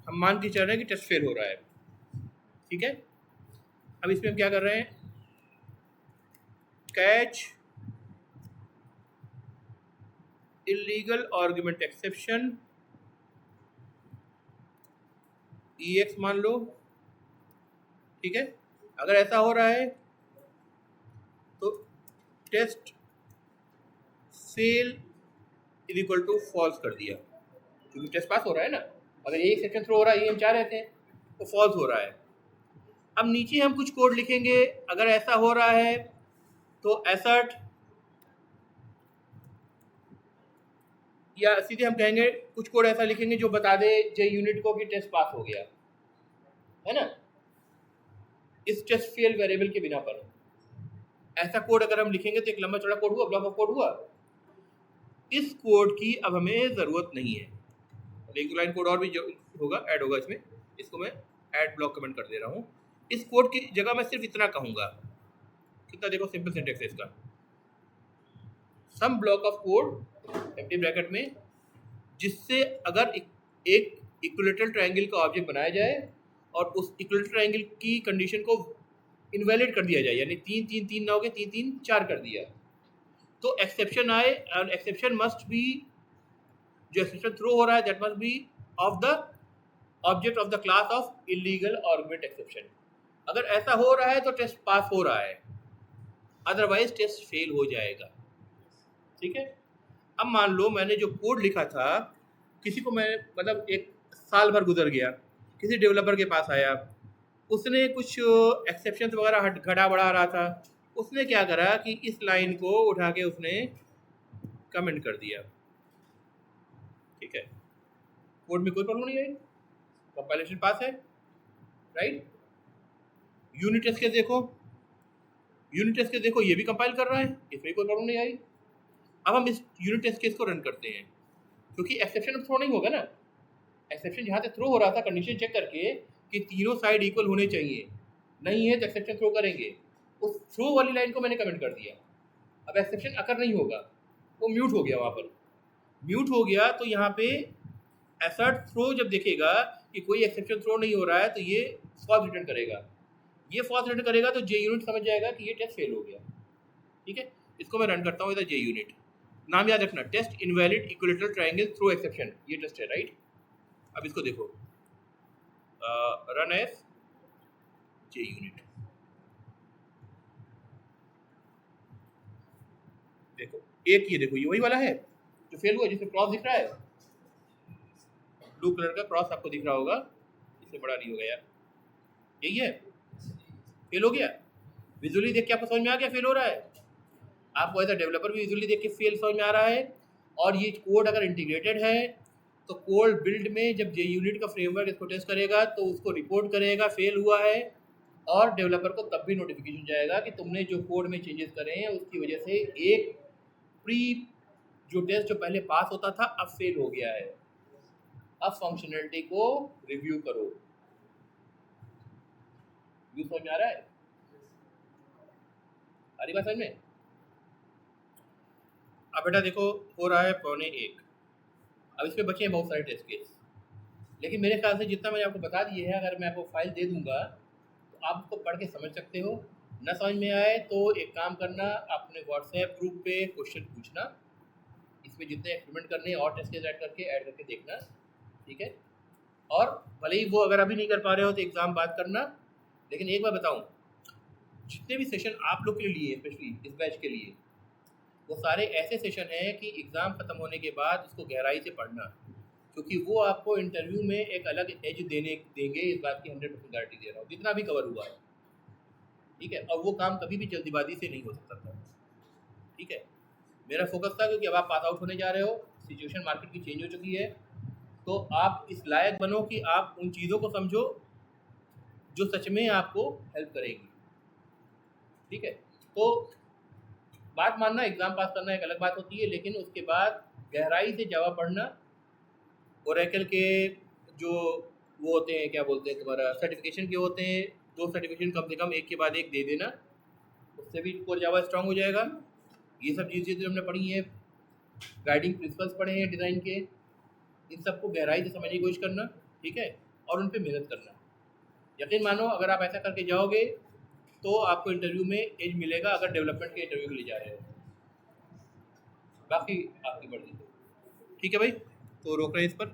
हम मान के चल रहे हैं कि टेस्ट फेल हो रहा है, ठीक है। अब इसमें हम क्या कर रहे हैं, catch illegal argument exception EX मान लो, ठीक है। अगर ऐसा हो रहा है तो test fail is equal to false कर दिया, क्योंकि टेस्ट पास हो रहा है ना। अगर एक सेक्शन थ्रो हो रहा है, ये हम चाह रहे थे, तो फॉल्स हो रहा है। अब नीचे हम कुछ कोड लिखेंगे, अगर ऐसा हो रहा है तो एसर्ट, या सीधे हम कहेंगे कुछ कोड ऐसा लिखेंगे जो बता दे जे यूनिट को कि टेस्ट पास हो गया है ना, इस टेस्ट फेल वेरिएबल के बिना पर। ऐसा कोड अगर हम लिखेंगे तो एक लंबा चौड़ा कोड हुआ, ब्लॉक ऑफ कोड हुआ। इस कोड की अब हमें ज़रूरत नहीं है, एक दो लाइन कोड और भी होगा, ऐड होगा इसमें, इसको मैं ऐड ब्लॉक कमेंट कर दे रहा हूँ। इस कोड की जगह मैं सिर्फ इतना कहूँगा, कितना देखो सिंपल सिंटेक्स है इसका, some block of code empty bracket में, जिससे अगर एक इक्विलेटरल ट्रायंगल का ऑब्जेक्ट बनाया जाए और उस इक्विलेटरल ट्रायंगल की कंडीशन को इनवैलिड कर दिया जाए, यानी 3 3 3 ना हो गए, 3 3 4 कर दिया, तो एक्सेप्शन आए। और एक्सेप्शन मस्ट बी, जो एक्सेप्शन थ्रो हो रहा है that must be of the object of the class of illegal argument exception. अगर ऐसा हो रहा है तो टेस्ट पास हो रहा है, अदरवाइज टेस्ट फेल हो जाएगा, ठीक है। अब मान लो मैंने जो कोड लिखा था, किसी को मैं मतलब एक साल भर गुजर गया, किसी डेवलपर के पास आया, उसने कुछ एक्सेप्शन वगैरह घटा बढ़ा रहा था, उसने क्या करा कि इस लाइन को उठा के उसने कमेंट कर दिया, ठीक है। कोड में कोई प्रॉब्लम नहीं आई, कंपाइलेशन पास है, राइट। यूनिट टेस्ट केस देखो, यूनिट टेस्ट केस देखो, ये भी कंपाइल कर रहा है, इसमें कोई प्रॉब्लम नहीं आई। अब हम इस यूनिट टेस्ट केस को रन करते हैं, क्योंकि एक्सेप्शन थ्रो नहीं होगा ना। एक्सेप्शन जहाँ से थ्रो हो रहा था कंडीशन चेक करके कि तीनों साइड इक्वल होने चाहिए, नहीं है तो एक्सेप्शन थ्रो करेंगे। उस थ्रो वाली लाइन को मैंने कमेंट कर दिया। अब एक्सेप्शन अकर नहीं होगा, वो म्यूट हो गया, वहाँ पर म्यूट हो गया। तो यहाँ पे एसर्ट थ्रो जब देखेगा कि कोई एक्सेप्शन थ्रो नहीं हो रहा है तो ये फॉल्स रिटर्न करेगा। ये फॉल्स रिटर्न करेगा तो जे यूनिट समझ जाएगा कि ये टेस्ट फेल हो गया, ठीक है। इसको मैं रन करता हूँ, इधर जे यूनिट, नाम याद रखना, test invalid equilateral triangle throw exception, ये टेस्ट है, राइट। अब इसको देखो, रन एज जे यूनिट, देखो एक ये देखो, ये वही वाला है जो फेल हुआ, जिसमें क्रॉस दिख रहा है, ब्लू कलर का क्रॉस आपको दिख रहा होगा, इससे बड़ा नहीं होगा यार, यही है, फेल हो गया। विजुअली देख के आपको समझ में आ गया फेल हो रहा है, आपको एज अ डेवलपर भी विजुअली देख के फेल समझ में आ रहा है। और ये कोड अगर इंटीग्रेटेड है तो कोड बिल्ड में जब जे यूनिट का फ्रेमवर्क इसको टेस्ट करेगा तो उसको रिपोर्ट करेगा फेल हुआ है, और डेवलपर को तब भी नोटिफिकेशन जाएगा कि तुमने जो कोड में चेंजेस करे हैं उसकी वजह से एक प्री जो टेस्ट जो पहले पास होता था अब फेल हो गया है, अब फंक्शनलिटी को रिव्यू करो। व्यू समझ में आ रहा है, आ रही बात समझ में। अब बेटा देखो हो रहा है 1:45, अब इसमें बचे हैं बहुत सारे टेस्ट केस, लेकिन मेरे ख्याल से जितना मैंने आपको बता दिए है, अगर मैं आपको फाइल दे दूंगा तो आप उसको पढ़ के समझ सकते हो। ना समझ में आए तो एक काम करना, अपने व्हाट्सएप ग्रुप पे क्वेश्चन पूछना, इसमें जितने एक्सपेरिमेंट करने हैं और टेस्ट केस ऐड करके देखना, ठीक है। और भले ही वो अगर अभी नहीं कर पा रहे हो तो एग्ज़ाम बात करना। लेकिन एक बार बताऊं, जितने भी सेशन आप लोग के लिए स्पेशली इस बैच के लिए, वो सारे ऐसे सेशन हैं कि एग्ज़ाम ख़त्म होने के बाद उसको गहराई से पढ़ना, क्योंकि वो आपको इंटरव्यू में एक अलग एज देंगे, इस बात की 100% गारंटी दे रहा हूँ, जितना भी कवर हुआ है, ठीक है। और वो काम कभी भी जल्दीबाजी से नहीं हो सकता था, ठीक है। मेरा फोकस था क्योंकि अब आप पास आउट होने जा रहे हो, सिचुएशन मार्केट की चेंज हो चुकी है, तो आप इस लायक बनो कि आप उन चीज़ों को समझो जो सच में आपको हेल्प करेगी, ठीक है। तो बात मानना, एग्ज़ाम पास करना एक अलग बात होती है, लेकिन उसके बाद गहराई से जावा पढ़ना, ओरेकल के जो वो होते हैं, क्या बोलते हैं, तुम्हारा सर्टिफिकेशन के होते हैं, 2 सर्टिफिकेशन कम से कम एक के बाद एक दे देना, उससे भी कोर जावा स्ट्रांग हो जाएगा। ये सब चीज़ें जो हमने पढ़ी हैं, गाइडिंग प्रिंसिपल्स पढ़े हैं डिज़ाइन के, इन सबको गहराई से समझने की कोशिश करना, ठीक है, और उन पर मेहनत करना। यकीन मानो अगर आप ऐसा करके जाओगे तो आपको इंटरव्यू में एज मिलेगा, अगर डेवलपमेंट के इंटरव्यू के लिए जा रहे हो। बाकी आपकी मर्जी, ठीक है भाई, तो रोक रहे हैं इस पर।